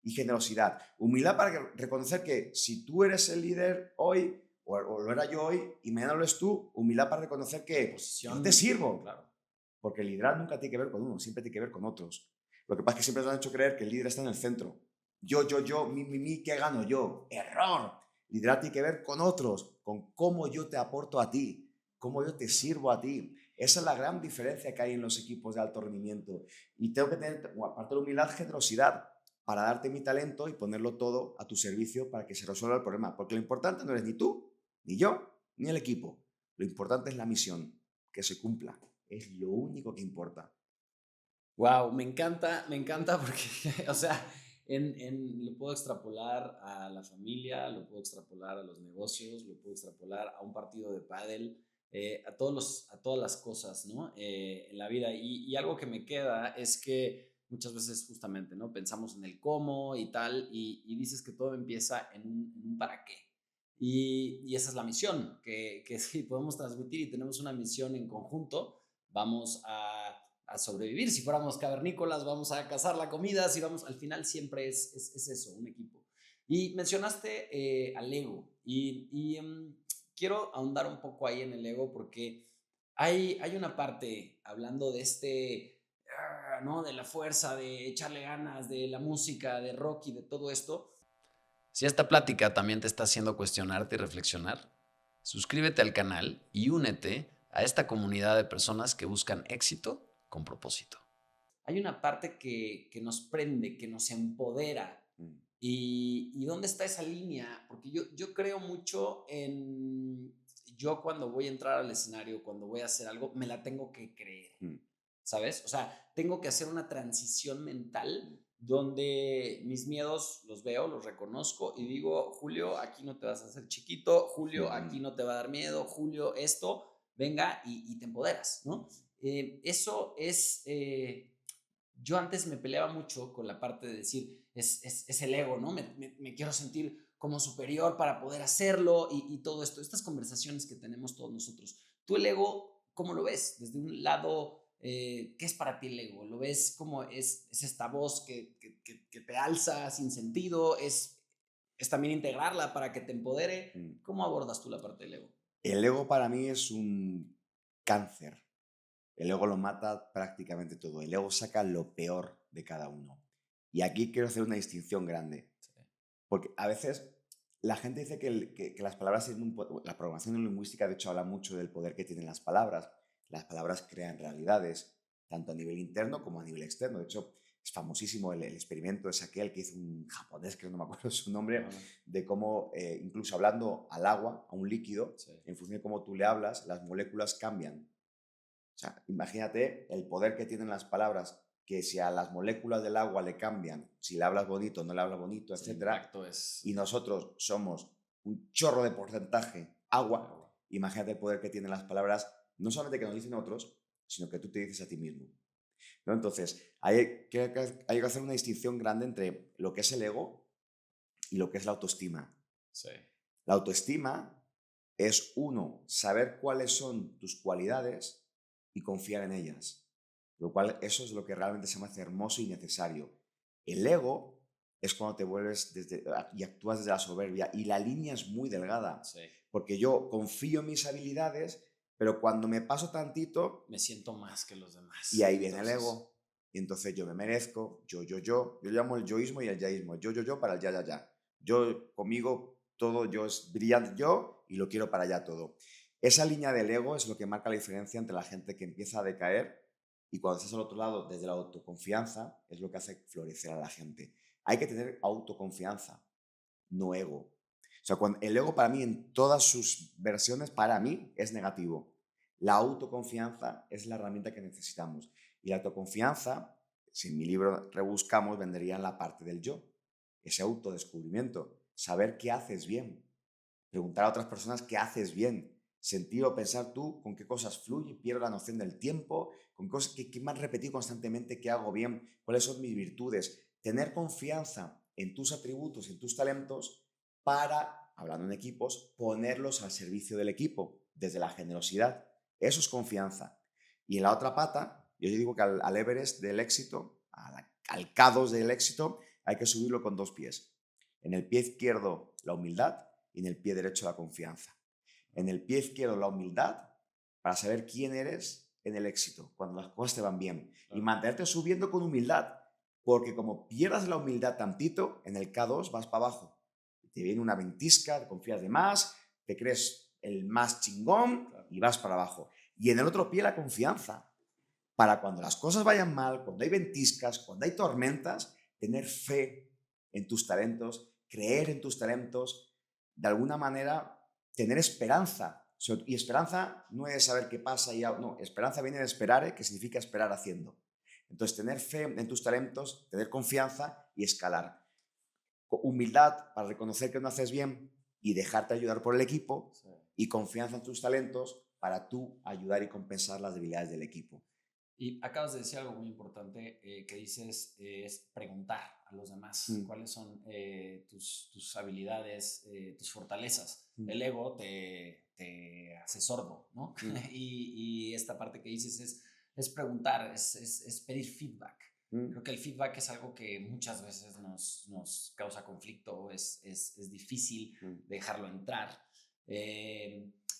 y generosidad. Humildad para reconocer que si tú eres el líder hoy, o lo era yo hoy, y mañana lo eres tú, humildad para reconocer que yo te sirvo. Claro. Porque el liderazgo nunca tiene que ver con uno, siempre tiene que ver con otros. Lo que pasa es que siempre nos han hecho creer que el líder está en el centro. Yo, ¿qué gano yo? ¡Error! Liderar tiene que ver con otros, con cómo yo te aporto a ti, cómo yo te sirvo a ti. Esa es la gran diferencia que hay en los equipos de alto rendimiento. Y tengo que tener, aparte de la humildad, generosidad para darte mi talento y ponerlo todo a tu servicio para que se resuelva el problema. Porque lo importante no eres ni tú, ni yo, ni el equipo. Lo importante es la misión, que se cumpla. Es lo único que importa. Wow, me encanta porque, o sea, lo puedo extrapolar a la familia, lo puedo extrapolar a los negocios, lo puedo extrapolar a un partido de pádel, a todas las cosas, ¿no? En la vida. Y algo que me queda es que muchas veces justamente, ¿no? Pensamos en el cómo y tal, y dices que todo empieza en un para qué. Y esa es la misión, que si podemos transmitir y tenemos una misión en conjunto, vamos a sobrevivir. Si fuéramos cavernícolas, vamos a cazar la comida. Si vamos, al final siempre es eso, un equipo. Y mencionaste al ego. Quiero ahondar un poco ahí en el ego porque hay una parte hablando de ¿no? De la fuerza, de echarle ganas, de la música, de rock y de todo esto. Si esta plática también te está haciendo cuestionarte y reflexionar, suscríbete al canal y únete a esta comunidad de personas que buscan éxito con propósito. Hay una parte que nos prende, que nos empodera. ¿Y dónde está esa línea? Porque yo creo mucho en... Yo cuando voy a entrar al escenario, cuando voy a hacer algo, me la tengo que creer. ¿Sabes? O sea, tengo que hacer una transición mental donde mis miedos los veo, los reconozco y digo, Julio, aquí no te vas a hacer chiquito, Julio, aquí no te va a dar miedo, Julio, esto, venga y te empoderas, ¿no? Eso es... yo antes me peleaba mucho con la parte de decir, es el ego, ¿no? Me quiero sentir como superior para poder hacerlo y todo esto, estas conversaciones que tenemos todos nosotros. ¿Tú el ego, cómo lo ves? Desde un lado... ¿qué es para ti el ego? ¿Lo ves como es esta voz que te alza sin sentido? ¿Es también integrarla para que te empodere? ¿Cómo abordas tú la parte del ego? El ego para mí es un cáncer. El ego lo mata prácticamente todo. El ego saca lo peor de cada uno. Y aquí quiero hacer una distinción grande. Sí. Porque a veces la gente dice que las palabras tienen la programación lingüística, de hecho, habla mucho del poder que tienen las palabras. Las palabras crean realidades, tanto a nivel interno como a nivel externo. De hecho, es famosísimo el experimento de aquel que hizo un japonés, que no me acuerdo su nombre, de cómo, incluso hablando al agua, a un líquido, en función de cómo tú le hablas, las moléculas cambian. O sea, imagínate el poder que tienen las palabras, que si a las moléculas del agua le cambian, si le hablas bonito, no le hablas bonito, etc. Y nosotros somos un chorro de porcentaje agua. Imagínate el poder que tienen las palabras, no solamente que nos dicen otros, sino que tú te dices a ti mismo, ¿no? Entonces, hay que hacer una distinción grande entre lo que es el ego y lo que es la autoestima. Sí. La autoestima es, uno, saber cuáles son tus cualidades y confiar en ellas. Lo cual, eso es lo que realmente se me hace hermoso y necesario. El ego es cuando te vuelves y actúas desde la soberbia, y la línea es muy delgada. Sí. Porque yo confío en mis habilidades, Pero cuando me paso tantito, me siento más que los demás. y ahí viene el Entonces, ego. Y entonces yo me merezco, yo llamo el yoísmo y el yaísmo, yo para el ya. Yo, conmigo, todo yo es brillante yo y lo quiero para allá todo. Esa línea del ego es lo que marca la diferencia entre la gente que empieza a decaer y cuando estás al otro lado, desde la autoconfianza, es lo que hace florecer a la gente. Hay que tener autoconfianza, no ego. O sea, el ego para mí en todas sus versiones, para mí, es negativo. La autoconfianza es la herramienta que necesitamos. Y la autoconfianza, si en mi libro rebuscamos, vendría en la parte del yo. Ese autodescubrimiento. Saber qué haces bien. Preguntar a otras personas qué haces bien. Sentir o pensar tú con qué cosas fluye, pierdo la noción del tiempo, con cosas que me han repetido constantemente que hago bien, cuáles son mis virtudes. Tener confianza en tus atributos, en tus talentos, para, hablando en equipos, ponerlos al servicio del equipo, desde la generosidad. Eso es confianza. Y en la otra pata, yo digo que al Everest del éxito, al K2 del éxito, hay que subirlo con 2 pies. En el pie izquierdo, la humildad, y en el pie derecho, la confianza. En el pie izquierdo, la humildad, para saber quién eres en el éxito, cuando las cosas te van bien. Claro. Y mantenerte subiendo con humildad, porque como pierdas la humildad tantito, en el K2 vas para abajo. Te viene una ventisca, te confías de más, te crees el más chingón y vas para abajo. Y en el otro pie, la confianza, para cuando las cosas vayan mal, cuando hay ventiscas, cuando hay tormentas, tener fe en tus talentos, creer en tus talentos, de alguna manera tener esperanza. Y esperanza no es saber qué pasa y no, esperanza viene de esperar, que significa esperar haciendo. Entonces, tener fe en tus talentos, tener confianza y escalar. Humildad para reconocer que no haces bien y dejarte ayudar por el equipo, sí. Y confianza en tus talentos para tú ayudar y compensar las debilidades del equipo. Y acabas de decir algo muy importante que dices, es preguntar a los demás cuáles son tus habilidades, tus fortalezas. El ego te hace sordo, ¿no? Y esta parte que dices es preguntar, es pedir feedback. Creo que el feedback es algo que muchas veces nos causa conflicto, es difícil dejarlo entrar.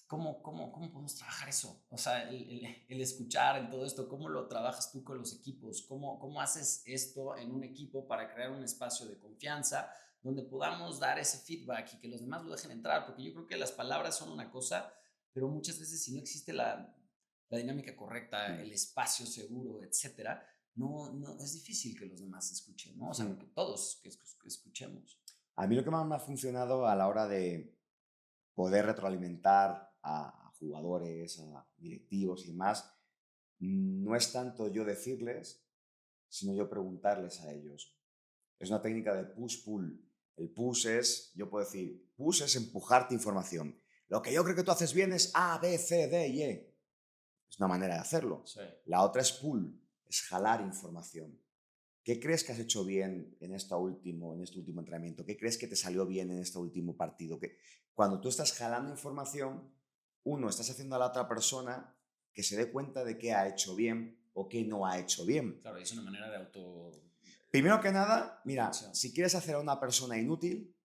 ¿Cómo podemos trabajar eso? O sea, el escuchar, el todo esto, ¿cómo lo trabajas tú con los equipos? ¿Cómo haces esto en un equipo para crear un espacio de confianza donde podamos dar ese feedback y que los demás lo dejen entrar? Porque yo creo que las palabras son una cosa, pero muchas veces si no existe la dinámica correcta, el espacio seguro, etcétera, no es difícil que los demás escuchen, ¿no? O sea, que todos que escuchemos. A mí lo que más me ha funcionado a la hora de poder retroalimentar a jugadores, a directivos y demás, no es tanto yo decirles, sino yo preguntarles a ellos. Es una técnica de push-pull. El push es, yo puedo decir, push es empujarte información. Lo que yo creo que tú haces bien es A, B, C, D y E. Es una manera de hacerlo. Sí. La otra es pull, es jalar información. ¿Qué crees que has hecho bien en este último entrenamiento? ¿Qué crees que te salió bien en este último partido? Cuando tú estás jalando información, estás haciendo a la otra persona que se dé cuenta de qué ha hecho bien o qué no ha hecho bien. Claro, es una manera de auto... Primero que nada, mira, si quieres hacer a una persona inútil,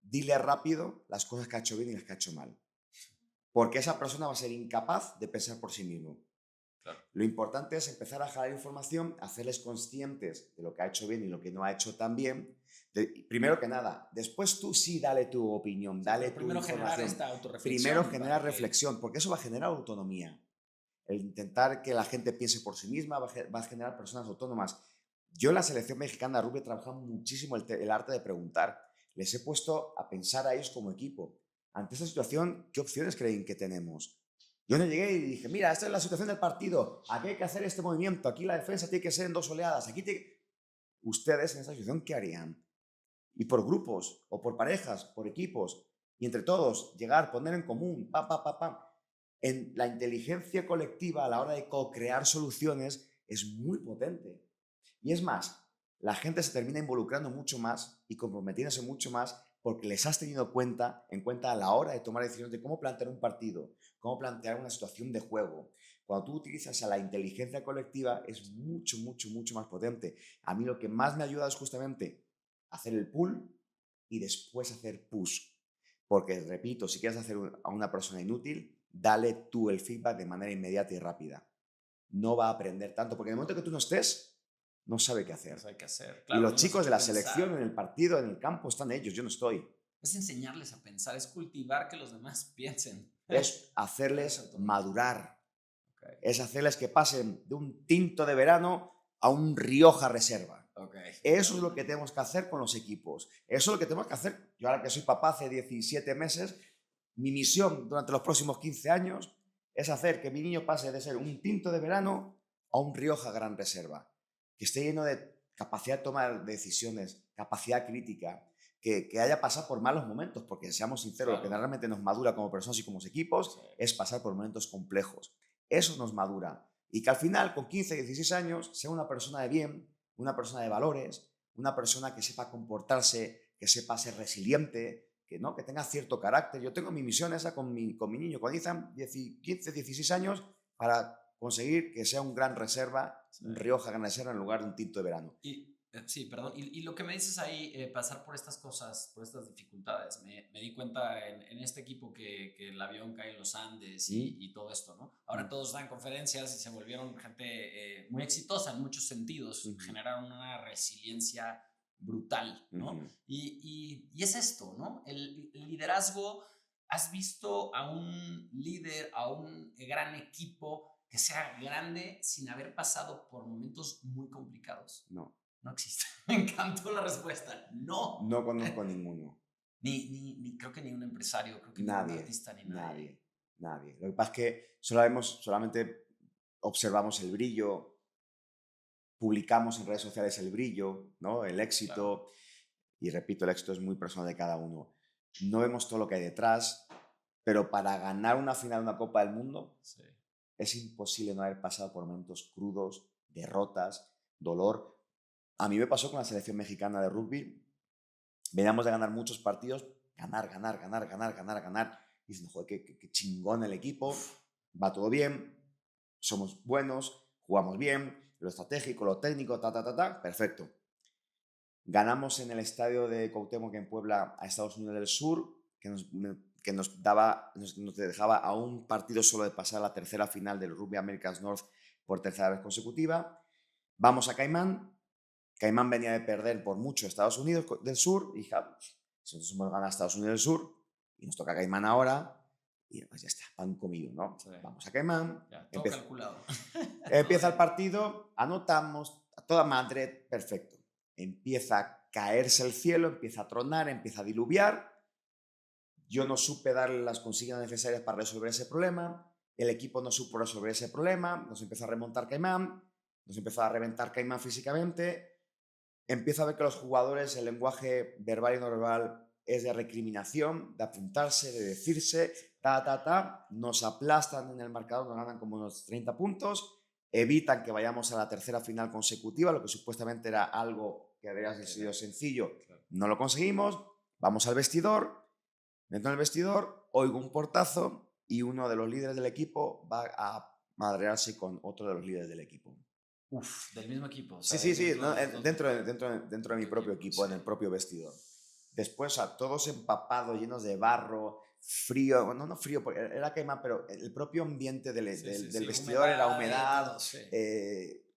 dile rápido las cosas que ha hecho bien y las que ha hecho mal. Porque esa persona va a ser incapaz de pensar por sí mismo. Claro. Lo importante es empezar a jalar información, hacerles conscientes de lo que ha hecho bien y lo que no ha hecho tan bien. Primero que nada, después tú sí dale tu opinión, dale tu primero información. Generar esta autorreflexión. Primero generar reflexión, porque eso va a generar autonomía. El intentar que la gente piense por sí misma va a generar personas autónomas. Yo en la selección mexicana de rugby he trabajado muchísimo el arte de preguntar. Les he puesto a pensar a ellos como equipo. Ante esta situación, ¿qué opciones creen que tenemos? Yo no llegué y dije, mira, esta es la situación del partido, aquí hay que hacer este movimiento, aquí la defensa tiene que ser en 2 oleadas, Ustedes en esta situación, ¿qué harían? Y por grupos, o por parejas, por equipos, y entre todos, llegar, poner en común, En la inteligencia colectiva a la hora de co-crear soluciones es muy potente. Y es más, la gente se termina involucrando mucho más y comprometiéndose mucho más porque les has tenido en cuenta a la hora de tomar decisiones de cómo plantear un partido, cómo plantear una situación de juego. Cuando tú utilizas a la inteligencia colectiva es mucho, mucho, mucho más potente. A mí lo que más me ayuda es justamente hacer el pull y después hacer push. Porque, repito, si quieres hacer a una persona inútil, dale tú el feedback de manera inmediata y rápida. No va a aprender tanto, porque en el momento que tú no estés, no sabe qué hacer. No sabe qué hacer. Y Claro, los no los chicos de hace la pensar. selección, en el partido, en el campo, están ellos, yo no estoy. Es enseñarles a pensar, es cultivar que los demás piensen. Es hacerles madurar. Okay. Es hacerles que pasen de un tinto de verano a un Rioja Reserva. Okay. Eso es lo que tenemos que hacer con los equipos. Eso es lo que tenemos que hacer. Yo ahora que soy papá hace 17 meses, mi misión durante los próximos 15 años es hacer que mi niño pase de ser un tinto de verano a un Rioja Gran Reserva. Que esté lleno de capacidad de tomar decisiones, capacidad crítica, que haya pasado por malos momentos, porque seamos sinceros, Claro. lo que realmente nos madura como personas y como equipos Sí. es pasar por momentos complejos. Eso nos madura. Y que al final, con 15, 16 años, sea una persona de bien, una persona de valores, una persona que sepa comportarse, que sepa ser resiliente, que, ¿no? que tenga cierto carácter. Yo tengo mi misión esa con mi niño, con Ethan, 15, 16 años, para conseguir que sea un gran reserva, Sí. un Rioja Gran Reserva en lugar de un tinto de verano. Sí, perdón. Y lo que me dices ahí, pasar por estas cosas, por estas dificultades, me di cuenta en este equipo que el avión cae en los Andes y todo esto, ¿no? Ahora todos dan conferencias y se volvieron gente muy exitosa en muchos sentidos, generaron una resiliencia brutal, ¿no? Y es esto, ¿no? El liderazgo, ¿has visto a un líder, a un gran equipo que sea grande sin haber pasado por momentos muy complicados? No. No existe. Me encantó la respuesta. No. No conozco a ninguno. Ni creo que ni un empresario, creo que Nadie, ni un artista, ni nadie. Nadie. Lo que pasa es que solamente observamos el brillo, publicamos en redes sociales el brillo, ¿no? El éxito. Claro. Y repito, el éxito es muy personal de cada uno. No vemos todo lo que hay detrás, pero para ganar una final de una Copa del Mundo sí. Es imposible no haber pasado por momentos crudos, derrotas, dolor. A mí me pasó con la selección mexicana de rugby. Veníamos de ganar muchos partidos, ganar. Y diciendo, joder, qué chingón el equipo, va todo bien, somos buenos, jugamos bien, lo estratégico, lo técnico, perfecto. Ganamos en el estadio de Cuauhtémoc en Puebla a Estados Unidos del Sur, que nos dejaba a un partido solo de pasar a la tercera final del Rugby Americas North por tercera vez consecutiva. Vamos a Caimán. Caimán venía de perder por mucho a Estados Unidos del Sur y dije, nosotros hemos ganado a Estados Unidos del Sur y nos toca Caimán ahora y pues ya está, pan comido, ¿no? Sí. Vamos a Caimán. Ya, todo calculado. Empieza el partido, anotamos, a toda madre, perfecto. Empieza a caerse el cielo, empieza a tronar, empieza a diluviar. Yo no supe darle las consignas necesarias para resolver ese problema. El equipo no supo resolver ese problema. Nos empezó a remontar Caimán. Nos empezó a reventar Caimán físicamente. Empiezo a ver que los jugadores, el lenguaje verbal y no verbal es de recriminación, de apuntarse, de decirse, nos aplastan en el marcador, nos ganan como unos 30 puntos, evitan que vayamos a la tercera final consecutiva, lo que supuestamente era algo que habría sido sencillo, no lo conseguimos, vamos al vestidor, dentro del vestidor, oigo un portazo y uno de los líderes del equipo va a madrearse con otro de los líderes del equipo. Uf, del mismo equipo. O sea, sí, no, dentro de mi propio equipo, sí. En el propio vestidor. Después, todos empapados, llenos de barro, frío, no frío, porque era quema, pero el propio ambiente del vestidor humedad, era humedad, sí.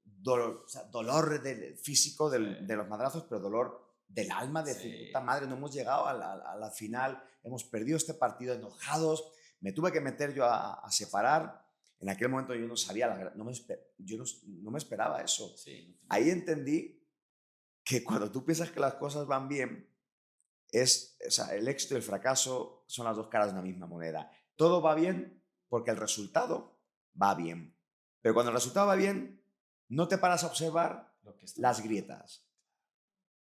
Dolor físico de los madrazos, pero dolor del alma, de decir, puta madre, no hemos llegado a la final, hemos perdido este partido, enojados, me tuve que meter yo a separar. En aquel momento yo no sabía, yo no me esperaba eso. Sí. Ahí entendí que cuando tú piensas que las cosas van bien, el éxito y el fracaso son las dos caras de una misma moneda. Todo va bien porque el resultado va bien. Pero cuando el resultado va bien, no te paras a observar las grietas.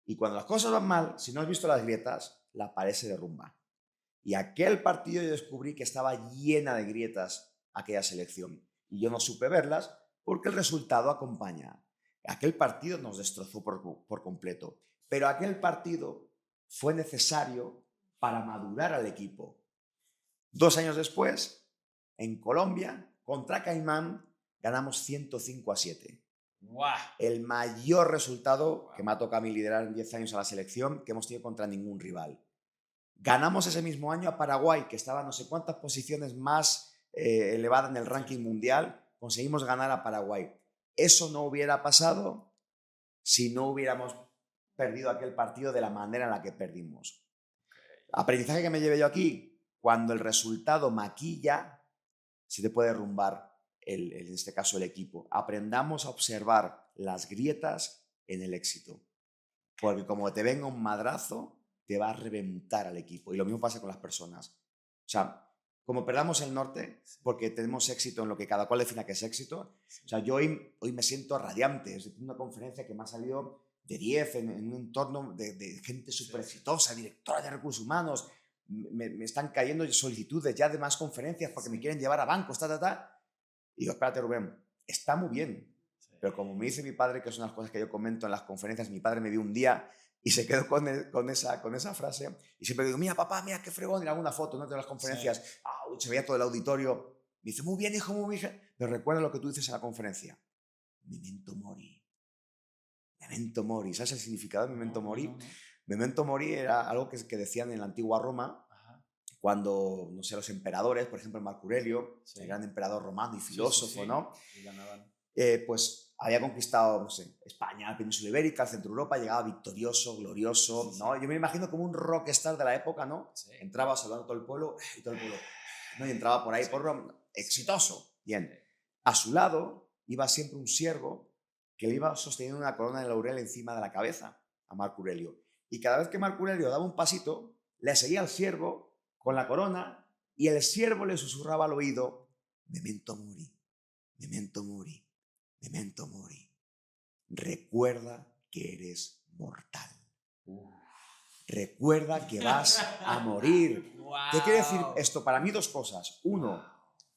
Y cuando las cosas van mal, si no has visto las grietas, la pared se derrumba. Y aquel partido yo descubrí que estaba llena de grietas aquella selección. Y yo no supe verlas porque el resultado acompaña. Aquel partido nos destrozó por completo. Pero aquel partido fue necesario para madurar al equipo. 2 años después, en Colombia, contra Caimán, ganamos 105-7. ¡Wow! El mayor resultado que me ha tocado a mí liderar en 10 años a la selección que hemos tenido contra ningún rival. Ganamos ese mismo año a Paraguay, que estaba no sé cuántas posiciones más elevada en el ranking mundial, conseguimos ganar a Paraguay. Eso no hubiera pasado si no hubiéramos perdido aquel partido de la manera en la que perdimos. Aprendizaje que me llevé yo aquí, cuando el resultado maquilla, se te puede derrumbar, en este caso, el equipo. Aprendamos a observar las grietas en el éxito. Porque como te venga un madrazo, te va a reventar al equipo. Y lo mismo pasa con las personas. O sea, como perdamos el norte, porque tenemos éxito en lo que cada cual defina que es éxito. O sea, yo hoy me siento radiante. Es decir, una conferencia que me ha salido de 10 en un entorno de gente súper exitosa, directora de recursos humanos. Me están cayendo solicitudes ya de más conferencias porque me quieren llevar a bancos, Y digo, espérate, Rubén, está muy bien. Pero como me dice mi padre, que es una de las cosas que yo comento en las conferencias, mi padre me vio un día y se quedó con esa frase. Y siempre digo, mira, papá, mira qué fregón, y hago una foto, ¿no?, de las conferencias. Se veía todo el auditorio. Me dice, muy bien, hijo, muy bien. Pero recuerda lo que tú dices en la conferencia. Memento mori. Memento mori. ¿Sabes el significado de memento mori? No. Memento mori era algo que decían en la antigua Roma. Cuando, no sé, los emperadores, por ejemplo, Marco Aurelio, el gran emperador romano y filósofo, ¿no? Y ganaban. Pues había conquistado, no sé, España, la península ibérica, el centro de Europa, llegaba victorioso, glorioso, ¿no? Yo me imagino como un rockstar de la época, ¿no? Entraba saludando a todo el pueblo, ¿no? Y entraba por ahí, por Roma, exitoso. Bien. A su lado iba siempre un siervo que le iba sosteniendo una corona de laurel encima de la cabeza a Marco Aurelio. Y cada vez que Marco Aurelio daba un pasito, le seguía al siervo con la corona y el siervo le susurraba al oído, memento mori, memento mori. Memento mori. Recuerda que eres mortal. Recuerda que vas a morir. Wow. ¿Qué quiere decir esto? Para mí, dos cosas. Uno,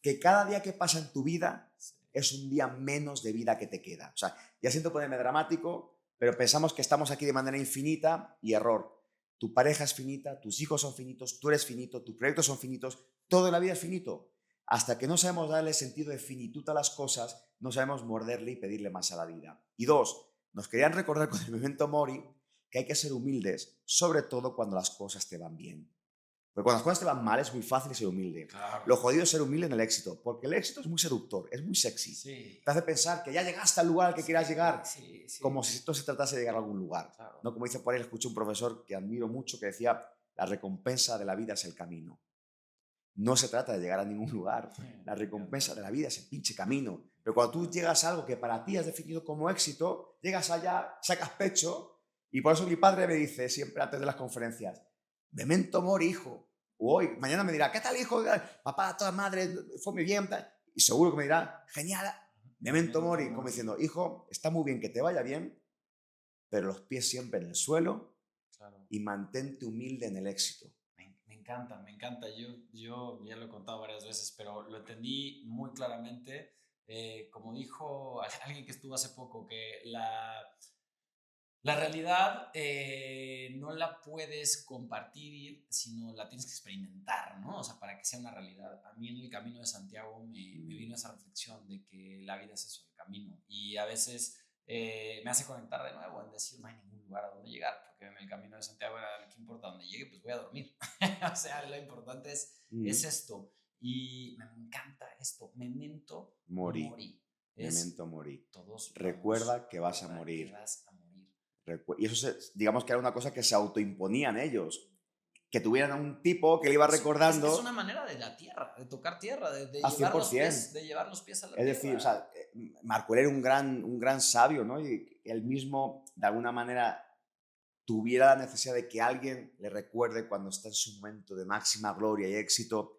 que cada día que pasa en tu vida es un día menos de vida que te queda. O sea, ya siento ponerme dramático, pero pensamos que estamos aquí de manera infinita y error. Tu pareja es finita, tus hijos son finitos, tú eres finito, tus proyectos son finitos, todo en la vida es finito. Hasta que no sabemos darle sentido de finitud a las cosas, no sabemos morderle y pedirle más a la vida. Y dos, nos querían recordar con el memento mori que hay que ser humildes, sobre todo cuando las cosas te van bien. Porque cuando las cosas te van mal es muy fácil ser humilde. Claro. Lo jodido es ser humilde en el éxito, porque el éxito es muy seductor, es muy sexy. Sí. Te hace pensar que ya llegaste al lugar al que quieras llegar, sí. como si esto se tratase de llegar a algún lugar. Claro. ¿No? Como dice por ahí, escuché un profesor que admiro mucho que decía, la recompensa de la vida es el camino. No se trata de llegar a ningún lugar. La recompensa de la vida es el pinche camino. Pero cuando tú llegas a algo que para ti has definido como éxito, llegas allá, sacas pecho, y por eso mi padre me dice siempre antes de las conferencias, memento mori, hijo. O hoy, mañana me dirá, ¿qué tal, hijo? Papá, toda madre, fue muy bien. Y seguro que me dirá, genial, memento mori, como diciendo, hijo, está muy bien que te vaya bien, pero los pies siempre en el suelo, y mantente humilde en el éxito. Me encanta, me encanta. Yo ya lo he contado varias veces, pero lo entendí muy claramente. Como dijo alguien que estuvo hace poco, que la realidad no la puedes compartir, sino la tienes que experimentar, ¿no? O sea, para que sea una realidad. A mí en el Camino de Santiago me vino esa reflexión de que la vida es eso, el camino. Y a veces me hace conectar de nuevo en decir, no hay ningún lugar a donde llegar, porque en el Camino de Santiago era, ¿qué importa donde llegue? Pues voy a dormir. O sea, lo importante es esto. Y me encanta esto, memento mori. Memento mori. Todos recuerda que vas a morir. Que vas a morir. Y eso, digamos que era una cosa que se autoimponían ellos. Que tuvieran a un tipo que le iba recordando. Es una manera de la tierra, de tocar tierra, de llevar los pies, de llevar los pies a la tierra. Es decir, o sea, Marco era un gran sabio, ¿no? Y él mismo, de alguna manera, tuviera la necesidad de que alguien le recuerde cuando está en su momento de máxima gloria y éxito.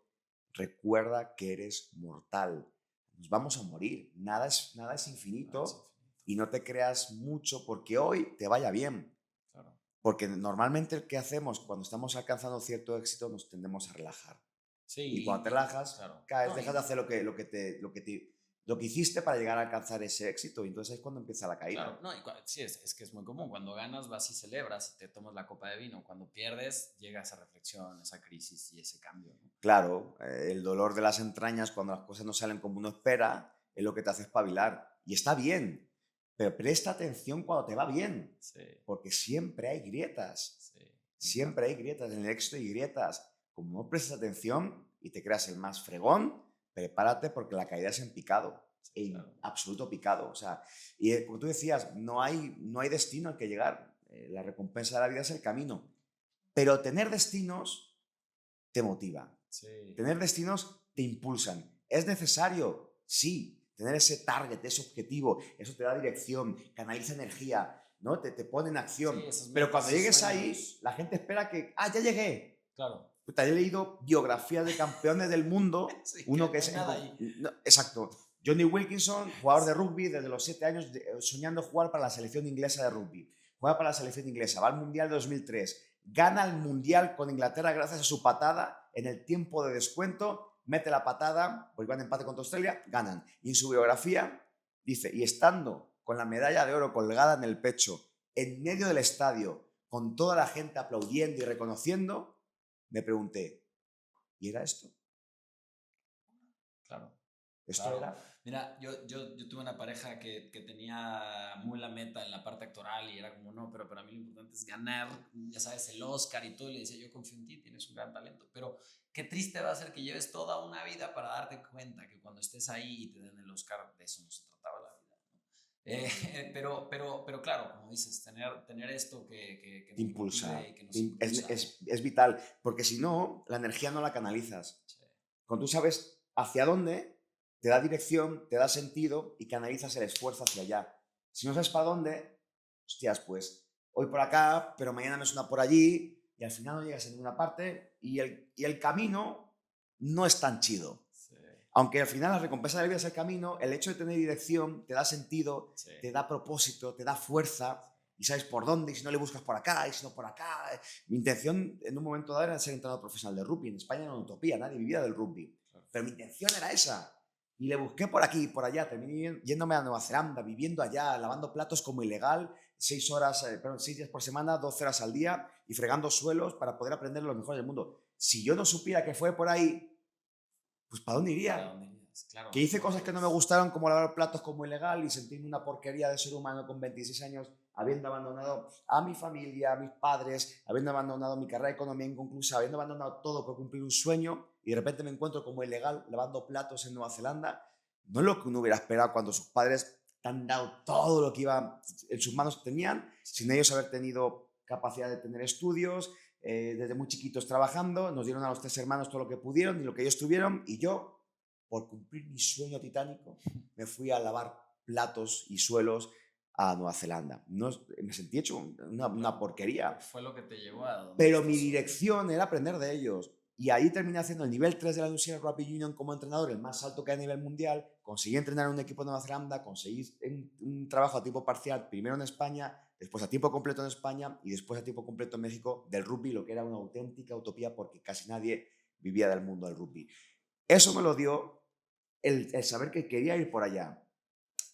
Recuerda que eres mortal. Nos vamos a morir. Nada es infinito. Y no te creas mucho porque hoy te vaya bien. Claro. Porque normalmente, ¿qué hacemos? Cuando estamos alcanzando cierto éxito, nos tendemos a relajar. Sí, y cuando te relajas, caes, dejas de hacer lo que hiciste para llegar a alcanzar ese éxito. Y entonces es cuando empieza la caída. Claro, sí, es que es muy común. Cuando ganas, vas y celebras y te tomas la copa de vino. Cuando pierdes, llega esa reflexión, esa crisis y ese cambio, ¿no? Claro, el dolor de las entrañas cuando las cosas no salen como uno espera es lo que te hace espabilar. Y está bien. Pero presta atención cuando te va bien, porque siempre hay grietas. Siempre hay grietas, en el éxito hay grietas. Como no prestas atención y te creas el más fregón, prepárate porque la caída es en picado, en claro. absoluto picado. O sea, y como tú decías, no hay destino al que llegar. La recompensa de la vida es el camino. Pero tener destinos te motiva. Sí. Tener destinos te impulsan. ¿Es necesario? Sí. Tener ese target, ese objetivo, eso te da dirección, canaliza energía, ¿no? Te pone en acción. Sí, esas Pero metas, cuando esos llegues sueños. ahí, la gente espera que, ya llegué. Claro. Puta, he leído biografías de campeones del mundo, Sí, uno que que no hay es... nada ahí. No, exacto. Johnny Wilkinson, jugador de rugby desde los 7 años, soñando jugar para la selección inglesa de rugby. Juega para la selección inglesa, va al Mundial de 2003, gana el Mundial con Inglaterra gracias a su patada en el tiempo de descuento, mete la patada, pues van empate contra Australia, ganan. Y en su biografía dice, y estando con la medalla de oro colgada en el pecho, en medio del estadio, con toda la gente aplaudiendo y reconociendo, me pregunté, ¿y era esto? Claro. ¿Esto Claro. era? Mira, yo tuve una pareja que tenía muy la meta en la parte actoral y era como, no, pero para mí lo importante es ganar, ya sabes, el Oscar y todo. Y le decía, yo confío en ti, tienes un gran talento. Pero qué triste va a ser que lleves toda una vida para darte cuenta que cuando estés ahí y te den el Oscar, de eso no se trataba la vida, ¿no? Pero claro, como dices, tener esto que Te nos impulsa. motive y que nos impulsa. Es vital, porque si no, la energía no la canalizas. Sí. Cuando tú sabes hacia dónde, te da dirección, te da sentido y canalizas el esfuerzo hacia allá. Si no sabes para dónde, hostias, pues hoy por acá, pero mañana me suena por allí y al final no llegas a ninguna parte y el camino no es tan chido. Sí. Aunque al final la recompensa de la vida es el camino, el hecho de tener dirección te da sentido, Sí. te da propósito, te da fuerza y sabes por dónde, y si no le buscas por acá, y si no por acá. Mi intención en un momento dado era ser entrenador profesional de rugby. En España era una utopía, nadie vivía del rugby. Claro. Pero mi intención era esa. Y le busqué por aquí y por allá. Terminé yéndome a Nueva Zelanda, viviendo allá, lavando platos como ilegal, 6 días por semana, 12 horas al día y fregando suelos para poder aprender lo mejor del mundo. Si yo no supiera que fue por ahí, pues ¿para dónde iría? ¿Para dónde irías? Claro. Que hice cosas que no me gustaron, como lavar platos como ilegal y sentirme una porquería de ser humano con 26 años, habiendo abandonado a mi familia, a mis padres, habiendo abandonado mi carrera de economía inconclusa, habiendo abandonado todo por cumplir un sueño y de repente me encuentro como ilegal lavando platos en Nueva Zelanda. No es lo que uno hubiera esperado cuando sus padres te han dado todo lo que iba en sus manos tenían, sin ellos haber tenido capacidad de tener estudios, desde muy chiquitos trabajando, nos dieron a los 3 hermanos todo lo que pudieron y lo que ellos tuvieron y yo, por cumplir mi sueño titánico, me fui a lavar platos y suelos a Nueva Zelanda. No, me sentí hecho una porquería. Fue lo que te llevó a donde Pero estás mi hoy. dirección era aprender de ellos. Y ahí terminé haciendo el nivel 3 de la New Zealand Rugby Union como entrenador, el más alto que hay a nivel mundial. Conseguí entrenar en un equipo de Nueva Zelanda, conseguí un trabajo a tiempo parcial, primero en España, después a tiempo completo en España y después a tiempo completo en México, del rugby, lo que era una auténtica utopía porque casi nadie vivía del mundo del rugby. Eso me lo dio el saber que quería ir por allá.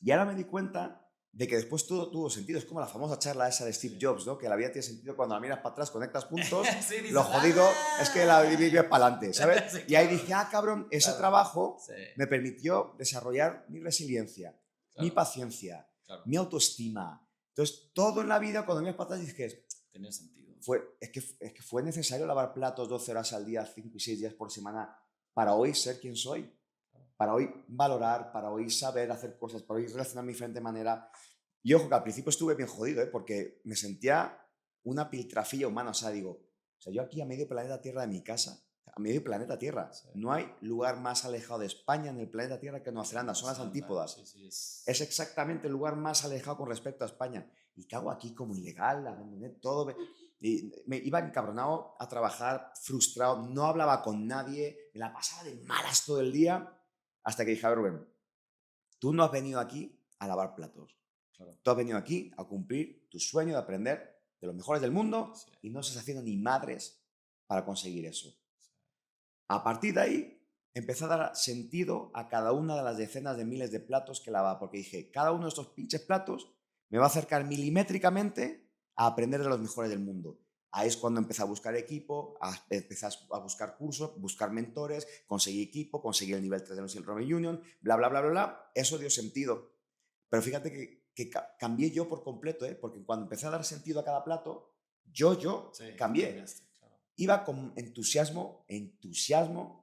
Y ahora me di cuenta de que después todo tuvo sentido. Es como la famosa charla esa de Steve Jobs, ¿no? Que la vida tiene sentido cuando la miras para atrás, conectas puntos. Sí, dices, Lo jodido es que la vives para adelante, ¿sabes? Sí, Y ahí claro. dije, cabrón, ese Claro. trabajo Sí, me permitió desarrollar mi resiliencia, mi claro, paciencia, claro. mi autoestima. Entonces, todo en la vida, cuando miras para atrás, dije, Tenía sentido. es que fue necesario lavar platos 12 horas al día, 5 y 6 días por semana, para hoy ser quien soy. Para hoy valorar, para hoy saber hacer cosas, para hoy relacionarme de diferente manera. Y ojo, que al principio estuve bien jodido, porque me sentía una piltrafilla humana. O sea, yo aquí a medio planeta Tierra de mi casa, a medio planeta Tierra, Sí. no hay lugar más alejado de España en el planeta Tierra que Nueva Zelanda, son las antípodas. Sí, sí, Es exactamente el lugar más alejado con respecto a España. ¿Y qué hago aquí como ilegal? Abandoné todo. Y me iba encabronado a trabajar, frustrado, no hablaba con nadie, me la pasaba de malas todo el día. Hasta que dije, a ver, Rubén, tú no has venido aquí a lavar platos. Claro. Tú has venido aquí a cumplir tu sueño de aprender de los mejores del mundo Sí. y no estás haciendo ni madres para conseguir eso. A partir de ahí, empecé a dar sentido a cada una de las decenas de miles de platos que lavaba, porque dije, cada uno de estos pinches platos me va a acercar milimétricamente a aprender de los mejores del mundo. Ahí es cuando empecé a buscar equipo, empecé a buscar cursos, buscar mentores, conseguí equipo, conseguí el nivel 3 de los Rugby Union, bla, bla, bla, bla, bla. Eso dio sentido. Pero fíjate que cambié yo por completo, porque cuando empecé a dar sentido a cada plato, yo Sí, cambié. cambiaste, claro. iba con entusiasmo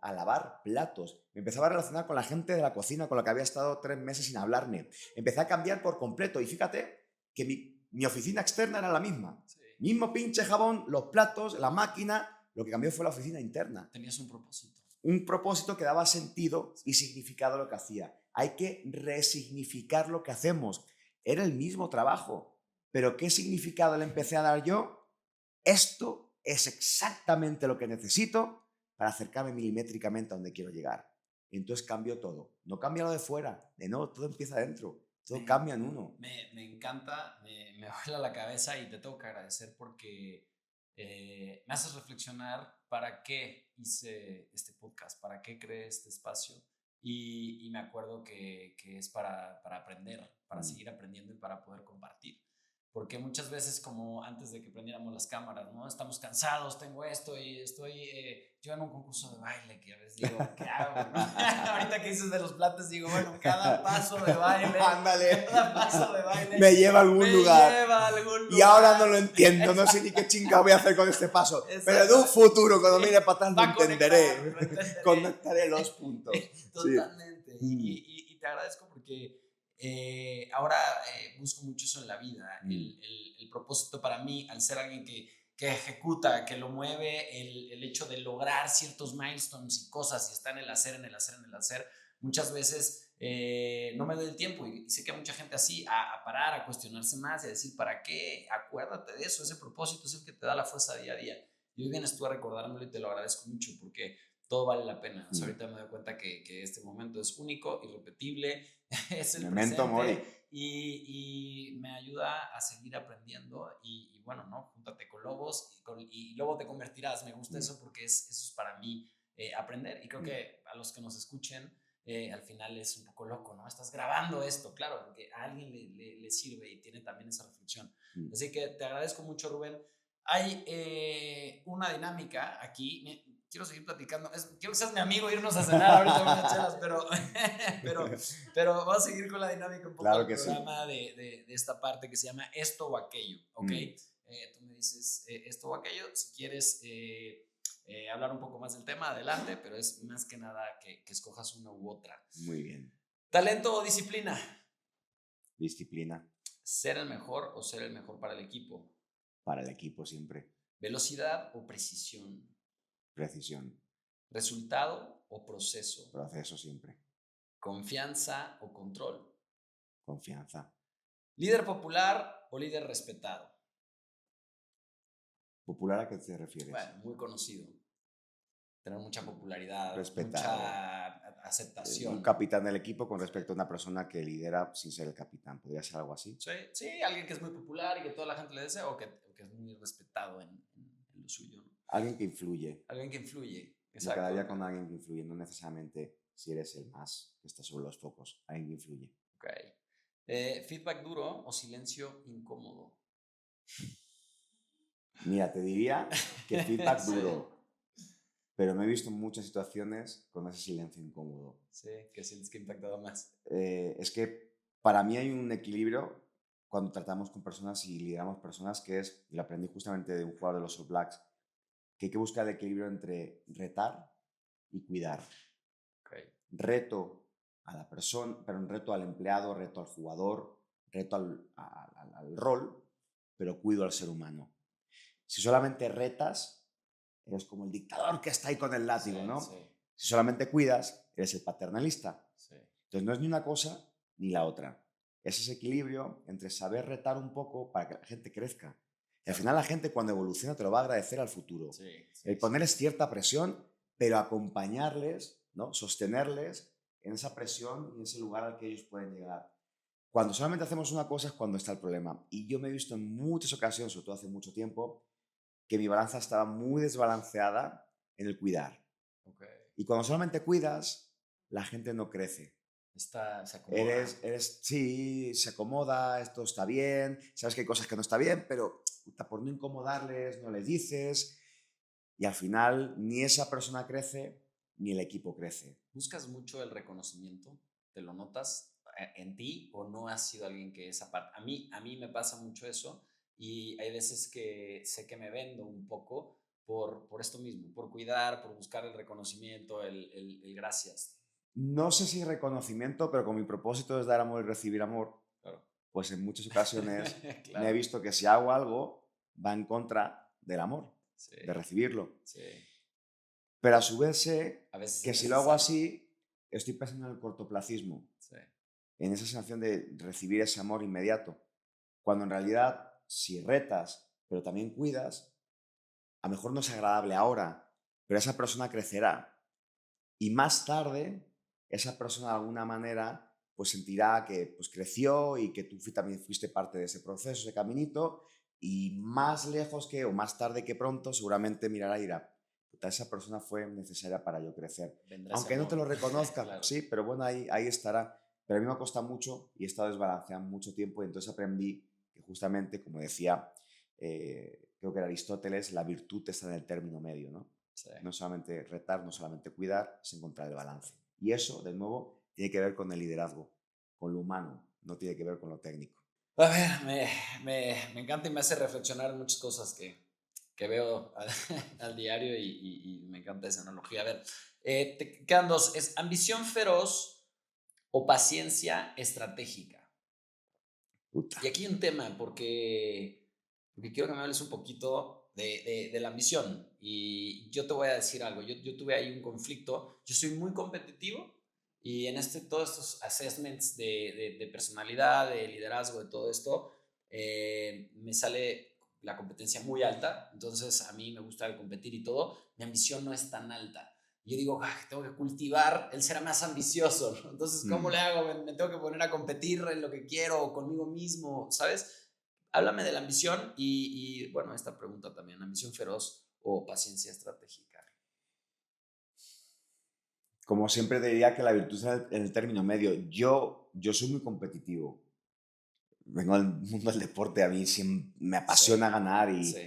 a lavar platos. Me empezaba a relacionar con la gente de la cocina con la que había estado 3 meses sin hablarme. Empecé a cambiar por completo y fíjate que mi oficina externa era la misma. Sí. Mismo pinche jabón, los platos, la máquina, lo que cambió fue la oficina interna. Tenías un propósito. Un propósito que daba sentido y significado a lo que hacía. Hay que resignificar lo que hacemos. Era el mismo trabajo, pero ¿qué significado le empecé a dar yo? Esto es exactamente lo que necesito para acercarme milimétricamente a donde quiero llegar. Y entonces cambió todo. No cambia lo de fuera, de no, todo empieza adentro. Todo cambia en uno. Me encanta, me vuela la cabeza y te tengo que agradecer porque me haces reflexionar para qué hice este podcast, para qué creé este espacio. Y me acuerdo que es para aprender, para seguir aprendiendo y para poder compartir. Porque muchas veces, como antes de que prendiéramos las cámaras, ¿no? Estamos cansados, tengo esto y estoy yo en un concurso de baile que a veces digo, ¿qué hago? ¿No? Ahorita que dices de los platos, digo, bueno, cada paso de baile, Ándale. cada paso de baile Me lleva a algún lugar. lleva a algún lugar. Y ahora no lo entiendo, no sé ni qué chingado voy a hacer con este paso. Pero en un futuro, cuando mire para atrás, lo entenderé. Conectaré los puntos. Totalmente. Sí. Y te agradezco porque ahora busco mucho eso en la vida. El propósito para mí, al ser alguien que ejecuta, que lo mueve, el hecho de lograr ciertos milestones y cosas y está en el hacer, en el hacer, en el hacer, muchas veces no me doy el tiempo y sé que hay mucha gente así a parar, a cuestionarse más y a decir, ¿para qué? Acuérdate de eso, ese propósito es el que te da la fuerza día a día. Y hoy vienes tú a recordármelo y te lo agradezco mucho porque todo vale la pena. O sea, ahorita me doy cuenta que este momento es único, irrepetible, es el Memento mori. presente y me ayuda a seguir aprendiendo y bueno, ¿no? Júntate con lobos y luego te convertirás. Me gusta eso porque eso es para mí aprender y creo que a los que nos escuchen al final es un poco loco, ¿no? Estás grabando esto, claro, porque a alguien le sirve y tiene también esa reflexión. Así que te agradezco mucho, Rubén. Hay una dinámica aquí. Quiero seguir platicando. Quiero que seas mi amigo e irnos a cenar ahorita unas chelas, pero vamos a seguir con la dinámica un poco Claro del que sí. programa de esta parte que se llama esto o aquello, ¿ok? Tú me dices esto o aquello. Si quieres hablar un poco más del tema, adelante, pero es más que nada que escojas una u otra. Muy bien. ¿Talento o disciplina? Disciplina. ¿Ser el mejor o ser el mejor para el equipo? Para el equipo siempre. ¿Velocidad o precisión? Precisión. ¿Resultado o proceso? Proceso siempre. ¿Confianza o control? Confianza. ¿Líder popular o líder respetado? ¿Popular a qué te refieres? Bueno, muy conocido. Tener mucha popularidad, Respetado. mucha aceptación. Un capitán del equipo con respecto a una persona que lidera sin ser el capitán. ¿Podría ser algo así? Sí, alguien que es muy popular y que toda la gente le desea o que es muy respetado en lo suyo, ¿no? Alguien que influye. Alguien que influye. Exacto. Me quedaría con alguien que influye, no necesariamente si eres el más que está sobre los focos. Alguien que influye. Ok. ¿Feedback duro o silencio incómodo? Mira, te diría que feedback duro. Pero me he visto en muchas situaciones con ese silencio incómodo. Sí, ¿qué sientes que ha impactado más? Es que para mí hay un equilibrio cuando tratamos con personas y lideramos personas que es, y lo aprendí justamente de un jugador de los All Blacks, que hay que buscar el equilibrio entre retar y cuidar. Okay. Reto a la persona, pero un reto al empleado, reto al jugador, reto al rol, pero cuido al ser humano. Si solamente retas, eres como el dictador que está ahí con el látigo, sí, ¿no? Sí. Si solamente cuidas, eres el paternalista. Sí. Entonces no es ni una cosa ni la otra. Es ese equilibrio entre saber retar un poco para que la gente crezca. Y al final la gente cuando evoluciona te lo va a agradecer al futuro. El ponerles cierta presión, pero acompañarles, ¿no? Sostenerles en esa presión y en ese lugar al que ellos pueden llegar. Cuando solamente hacemos una cosa es cuando está el problema. Y yo me he visto en muchas ocasiones, sobre todo hace mucho tiempo, que mi balanza estaba muy desbalanceada en el cuidar. Okay. Y cuando solamente cuidas, la gente no crece. Se acomoda. Sí, se acomoda, esto está bien, sabes que hay cosas que no está bien, pero por no incomodarles, no les dices. Y al final, ni esa persona crece, ni el equipo crece. ¿Buscas mucho el reconocimiento? ¿Te lo notas en ti o no has sido alguien que esa parte? A mí me pasa mucho eso y hay veces que sé que me vendo un poco por esto mismo, por cuidar, por buscar el reconocimiento, el gracias. No sé si reconocimiento, pero como mi propósito es dar amor y recibir amor, Claro. pues en muchas ocasiones me he Claro. visto que si hago algo va en contra del amor, Sí, de recibirlo. sí. Pero a su vez sé A veces que es si lo hago necesario. así, estoy pensando en el cortoplacismo, Sí, en esa sensación de recibir ese amor inmediato. Cuando en realidad, si retas, pero también cuidas, a lo mejor no es agradable ahora, pero esa persona crecerá. Y más tarde, esa persona de alguna manera pues sentirá que pues, creció y que tú también fuiste parte de ese proceso, ese caminito, y más lejos que, o más tarde que pronto, seguramente mirará y dirá, puta, esa persona fue necesaria para yo crecer. vendrá ese Aunque no te amor. lo reconozca, Claro. sí, pero bueno, ahí estará. Pero a mí me ha costado mucho y he estado desbalanceando mucho tiempo y entonces aprendí que justamente, como decía, creo que era Aristóteles, la virtud está en el término medio, ¿no? Sí. No solamente retar, no solamente cuidar, es encontrar el balance. Y eso, de nuevo, tiene que ver con el liderazgo, con lo humano, no tiene que ver con lo técnico. A ver, me encanta y me hace reflexionar muchas cosas que veo al diario y me encanta esa analogía. A ver, te quedan dos. ¿Es ambición feroz o paciencia estratégica? Puta. Y aquí hay un tema, porque quiero que me hables un poquito de la ambición. Y yo te voy a decir algo, yo tuve ahí un conflicto, yo soy muy competitivo y en todos estos assessments de personalidad, de liderazgo, de todo esto, me sale la competencia muy alta, entonces a mí me gusta competir y todo, mi ambición no es tan alta. Yo digo, tengo que cultivar el ser más ambicioso, ¿no? Entonces, ¿cómo le hago? Me tengo que poner a competir en lo que quiero conmigo mismo, ¿sabes? Háblame de la ambición bueno, esta pregunta también, ¿ambición feroz o paciencia estratégica? Como siempre diría que la virtud está en el término medio. Yo soy muy competitivo. Vengo del mundo del deporte, a mí me Sí, apasiona ganar y sí,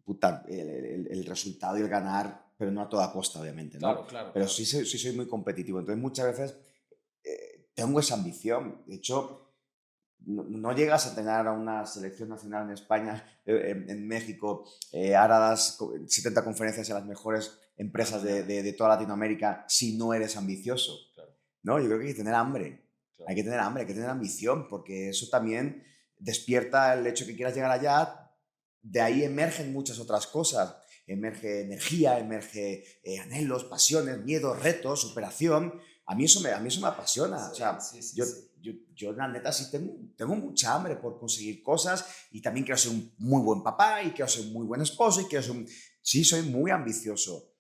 puta, el resultado y el ganar, pero no a toda costa, obviamente, ¿no? claro, claro, Pero claro. sí soy muy competitivo. Entonces muchas veces tengo esa ambición. De hecho, no llegas a tener a una selección nacional en España, en México, ahora das 70 conferencias a las mejores empresas de toda Latinoamérica si no eres ambicioso. Claro, No, yo creo que hay que tener hambre. claro. Hay que tener hambre, hay que tener ambición, porque eso también despierta el hecho de que quieras llegar allá. De ahí emergen muchas otras cosas. Emerge energía, emerge anhelos, pasiones, miedos, retos, superación. A mí eso me apasiona. O Sí, sea, sí, sí, yo, sí. yo la neta sí tengo mucha hambre por conseguir cosas y también quiero ser un muy buen papá y quiero ser un muy buen esposo y quiero ser un... Sí, soy muy ambicioso.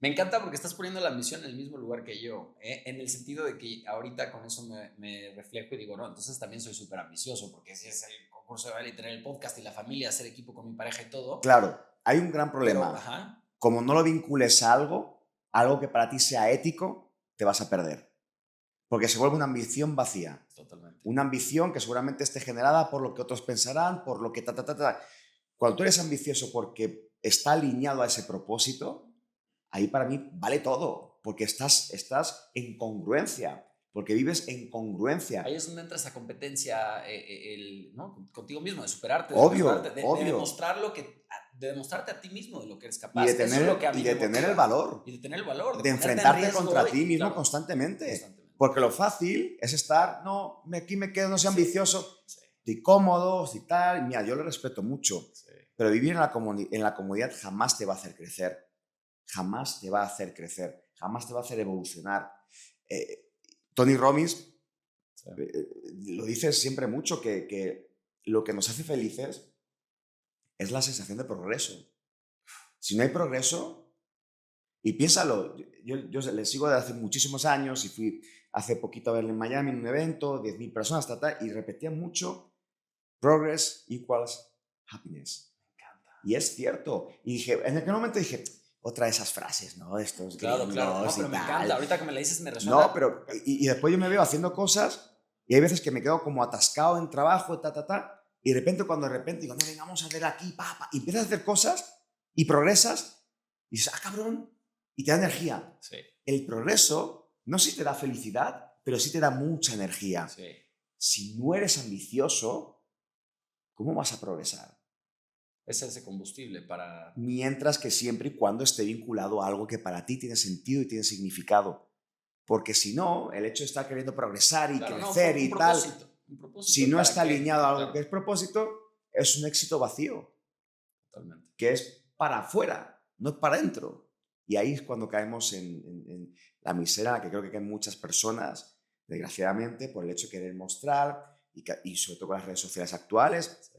Me encanta porque estás poniendo la ambición en el mismo lugar que yo, ¿eh? En el sentido de que ahorita con eso me reflejo y digo, no, entonces también soy súper ambicioso, porque si es el concurso de baile, tener el podcast y la familia, hacer equipo con mi pareja y todo, Claro, hay un gran pero, problema. ajá, Como no lo vincules a algo, algo que para ti sea ético, te vas a perder. Porque se vuelve una ambición vacía. totalmente. Una ambición que seguramente esté generada por lo que otros pensarán, por lo que ta. Cuando tú eres ambicioso porque está alineado a ese propósito, ahí para mí vale todo, porque estás en congruencia, porque vives en congruencia. Ahí es donde entra esa competencia, ¿no? Contigo mismo, de superarte, de mejorarte, Obvio, de obvio. demostrar de demostrarte a ti mismo de lo que eres Y de capaz. Eso es lo que tener, a y mí de me tener el motiva. valor. Y de tener el valor, de De ponerte en enfrentarte riesgo contra ti y, mismo claro, constantemente. constantemente. Porque lo fácil es estar, no, aquí me quedo, no soy Sí, ambicioso, sí, estoy cómodo, y tal. Mira, yo lo respeto mucho, sí. pero vivir en la comodidad jamás te va a hacer crecer. Jamás te va a hacer crecer. Jamás te va a hacer evolucionar. Eh, Tony Robbins Sí. lo dice siempre mucho, que lo que nos hace felices es la sensación de progreso. Si no hay progreso, y piénsalo, yo le sigo de hace muchísimos años y fui hace poquito a verle en Miami en un evento, 10.000 personas, y repetía mucho, progress equals happiness. Me encanta. Y es cierto. Y dije, en aquel momento dije, otra de esas frases, ¿no? Estos Claro, claro. No, gringos y pero me encanta. tal. Ahorita que me la dices me No, resuena. pero, y después yo me veo haciendo cosas y hay veces que me quedo como atascado en trabajo, y de repente cuando de repente digo, no, venga, vamos a ver aquí, y empiezas a hacer cosas y progresas y dices, ah, cabrón, y te da energía. Sí, El progreso no sé si te da felicidad, pero sí te da mucha energía. sí. Si no eres ambicioso, ¿cómo vas a progresar? Es ese combustible para... Mientras que siempre y cuando esté vinculado a algo que para ti tiene sentido y tiene significado. Porque si no, el hecho de estar queriendo progresar y Claro, crecer no, y tal, un propósito si no para está qué, alineado a algo claro, que es propósito, es un éxito vacío, totalmente. que es para afuera, no es para adentro. Y ahí es cuando caemos en la miseria en la que creo que caen muchas personas, desgraciadamente, por el hecho de querer mostrar y sobre todo con las redes sociales actuales.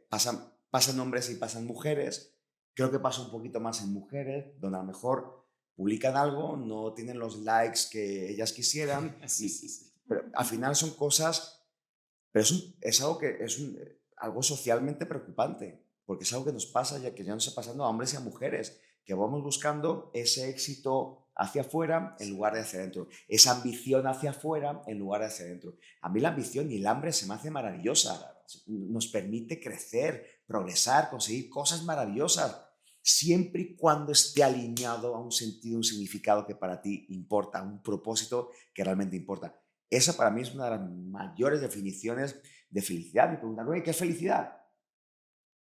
Pasan hombres y pasan mujeres. Creo que pasa un poquito más en mujeres, donde a lo mejor publican algo, no tienen los likes que ellas quisieran, Sí. pero al final son cosas, pero es algo que es algo socialmente preocupante, porque es algo que nos pasa, ya que ya nos está pasando a hombres y a mujeres, que vamos buscando ese éxito hacia afuera en lugar de hacia adentro, esa ambición hacia afuera en lugar de hacia adentro. A mí la ambición y el hambre se me hace maravillosa, nos permite crecer, progresar, conseguir cosas maravillosas, siempre y cuando esté alineado a un sentido, un significado que para ti importa, un propósito que realmente importa. Esa para mí es una de las mayores definiciones de felicidad. Me preguntan, oye, ¿qué es felicidad?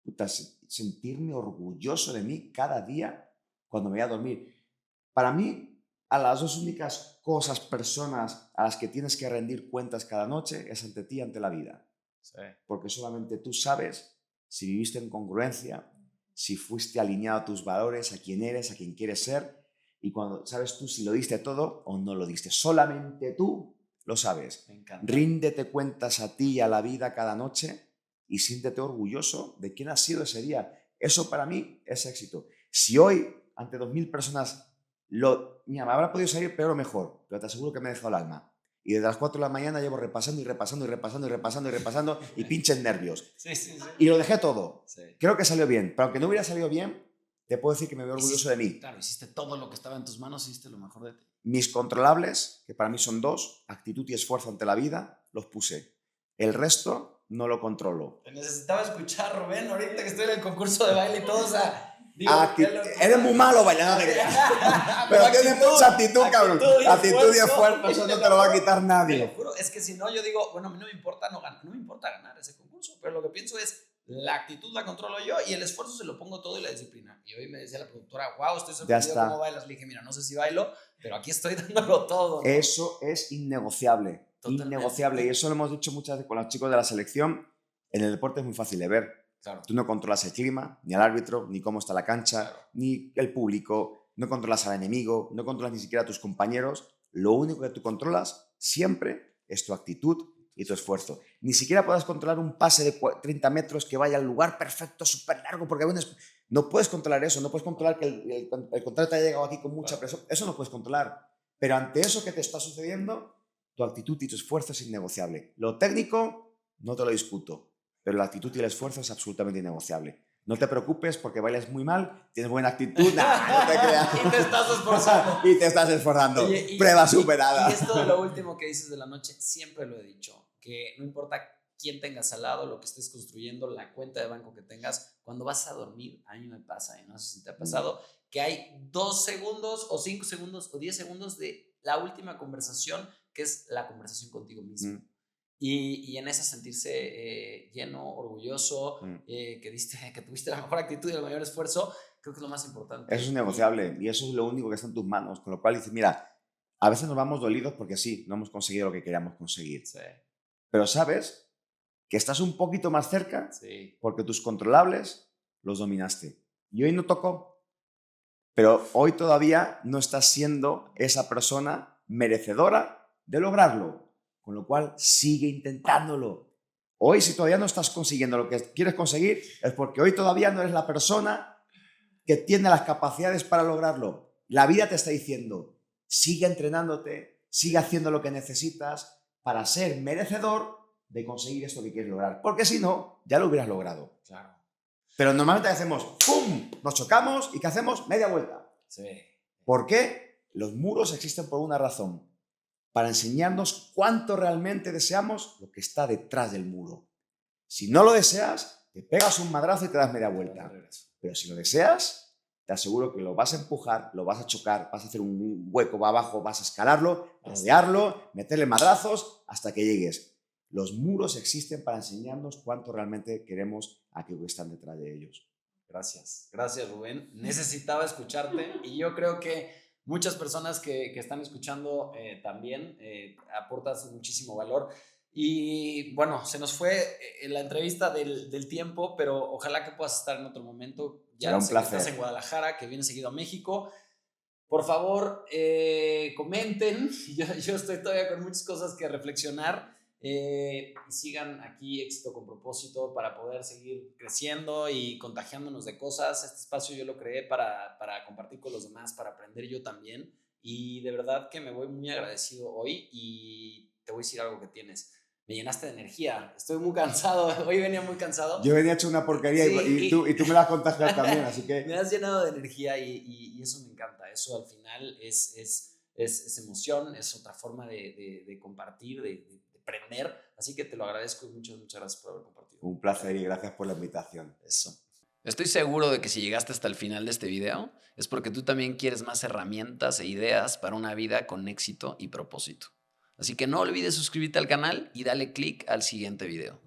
Puta, sentirme orgulloso de mí cada día cuando me voy a dormir. Para mí, a las dos únicas cosas, personas a las que tienes que rendir cuentas cada noche es ante ti y ante la vida. Sí. Porque solamente tú sabes si viviste en congruencia, si fuiste alineado a tus valores, a quién eres, a quién quieres ser, y cuando sabes tú si lo diste todo o no lo diste. Solamente tú lo sabes. Me encanta. Ríndete cuentas a ti y a la vida cada noche y siéntete orgulloso de quién has sido ese día. Eso para mí es éxito. Si hoy, ante 2000 personas, mira, me habrá podido salir peor o mejor, pero te aseguro que me he dejado el alma. Y desde las 4 de la mañana llevo repasando y pinches nervios. Sí. Y lo dejé todo. Sí. Creo que salió bien, pero aunque no hubiera salido bien, te puedo decir que me veo orgulloso de mí. Claro, hiciste todo lo que estaba en tus manos, hiciste lo mejor de ti. Mis controlables, que para mí son dos, actitud y esfuerzo ante la vida, los puse. El resto no lo controlo. Te necesitaba escuchar, Rubén, ahorita que estoy en el concurso de baile y todo, o sea... Eres muy malo bailando, pero tienes mucha actitud, cabrón. Actitud y esfuerzo, eso no te lo va a quitar nadie. Te lo juro, es que si no, yo digo, bueno, a mí no me importa no me importa ganar ese concurso, pero lo que pienso es, la actitud la controlo yo y el esfuerzo se lo pongo todo y la disciplina. Y hoy me decía la productora, wow, estoy sorprendido cómo bailas. Le dije, mira, no sé si bailo, pero aquí estoy dándolo todo, ¿no? Eso es innegociable. Totalmente. Innegociable. Y eso lo hemos dicho muchas veces con los chicos de la selección. En el deporte es muy fácil de ver. Claro. Tú no controlas el clima, ni al árbitro, ni cómo está la cancha, claro, ni el público, no controlas al enemigo, no controlas ni siquiera a tus compañeros. Lo único que tú controlas siempre es tu actitud y tu esfuerzo. Ni siquiera puedes controlar un pase de 30 metros que vaya al lugar perfecto, súper largo, porque no puedes controlar eso, no puedes controlar que el contrario te haya llegado aquí con mucha presión. Eso no puedes controlar. Pero ante eso que te está sucediendo, tu actitud y tu esfuerzo es innegociable. Lo técnico no te lo discuto, pero la actitud y el esfuerzo es absolutamente innegociable. No te preocupes porque bailas muy mal, tienes buena actitud, no te creas. Y te estás esforzando. Y te estás esforzando. Oye, prueba superada. Y esto de lo último que dices de la noche, siempre lo he dicho, que no importa quién tengas al lado, lo que estés construyendo, la cuenta de banco que tengas, cuando vas a dormir, a mí me pasa, y no sé si te ha pasado, que hay 2 segundos o 5 segundos o 10 segundos de la última conversación, que es la conversación contigo mismo. Y en esa sentirse lleno, orgulloso, que tuviste la mejor actitud y el mayor esfuerzo, creo que es lo más importante. Eso es innegociable y eso es lo único que está en tus manos. Con lo cual dices, mira, a veces nos vamos dolidos porque sí, no hemos conseguido lo que queríamos conseguir. Sí. Pero sabes que estás un poquito más cerca, sí, porque tus controlables los dominaste. Y hoy no tocó, pero hoy todavía no estás siendo esa persona merecedora de lograrlo. Con lo cual, sigue intentándolo. Hoy, si todavía no estás consiguiendo lo que quieres conseguir, es porque hoy todavía no eres la persona que tiene las capacidades para lograrlo. La vida te está diciendo, sigue entrenándote, sigue haciendo lo que necesitas para ser merecedor de conseguir esto que quieres lograr. Porque si no, ya lo hubieras logrado. Claro. Pero normalmente hacemos, ¡pum!, nos chocamos y ¿qué hacemos? Media vuelta. Sí. ¿Por qué? Los muros existen por una razón. Para enseñarnos cuánto realmente deseamos lo que está detrás del muro. Si no lo deseas, te pegas un madrazo y te das media vuelta. Pero si lo deseas, te aseguro que lo vas a empujar, lo vas a chocar, vas a hacer un hueco abajo, vas a escalarlo, rodearlo, meterle madrazos hasta que llegues. Los muros existen para enseñarnos cuánto realmente queremos a aquellos que están detrás de ellos. Gracias, gracias Rubén. Necesitaba escucharte y yo creo que muchas personas que están escuchando también aportas muchísimo valor. Y bueno, se nos fue la entrevista del tiempo, pero ojalá que puedas estar en otro momento. Ya Será un sé placer. que estás en Guadalajara, que vienes seguido a México. Por favor, comenten. Yo estoy todavía con muchas cosas que reflexionar. Y sigan aquí Éxito con Propósito para poder seguir creciendo y contagiándonos de cosas. Este espacio yo lo creé para compartir con los demás, para aprender yo también. Y de verdad que me voy muy agradecido hoy y te voy a decir algo que tienes. Me llenaste de energía. Estoy muy cansado. Hoy venía muy cansado. Yo venía hecho una porquería Sí, y tú me la has contagiado también, así que... Me has llenado de energía y eso me encanta. Eso al final es emoción, es otra forma de compartir, de aprender. Así que te lo agradezco y muchas gracias por haber compartido. Un placer y gracias por la invitación. Eso. Estoy seguro de que si llegaste hasta el final de este video es porque tú también quieres más herramientas e ideas para una vida con éxito y propósito. Así que no olvides suscribirte al canal y dale click al siguiente video.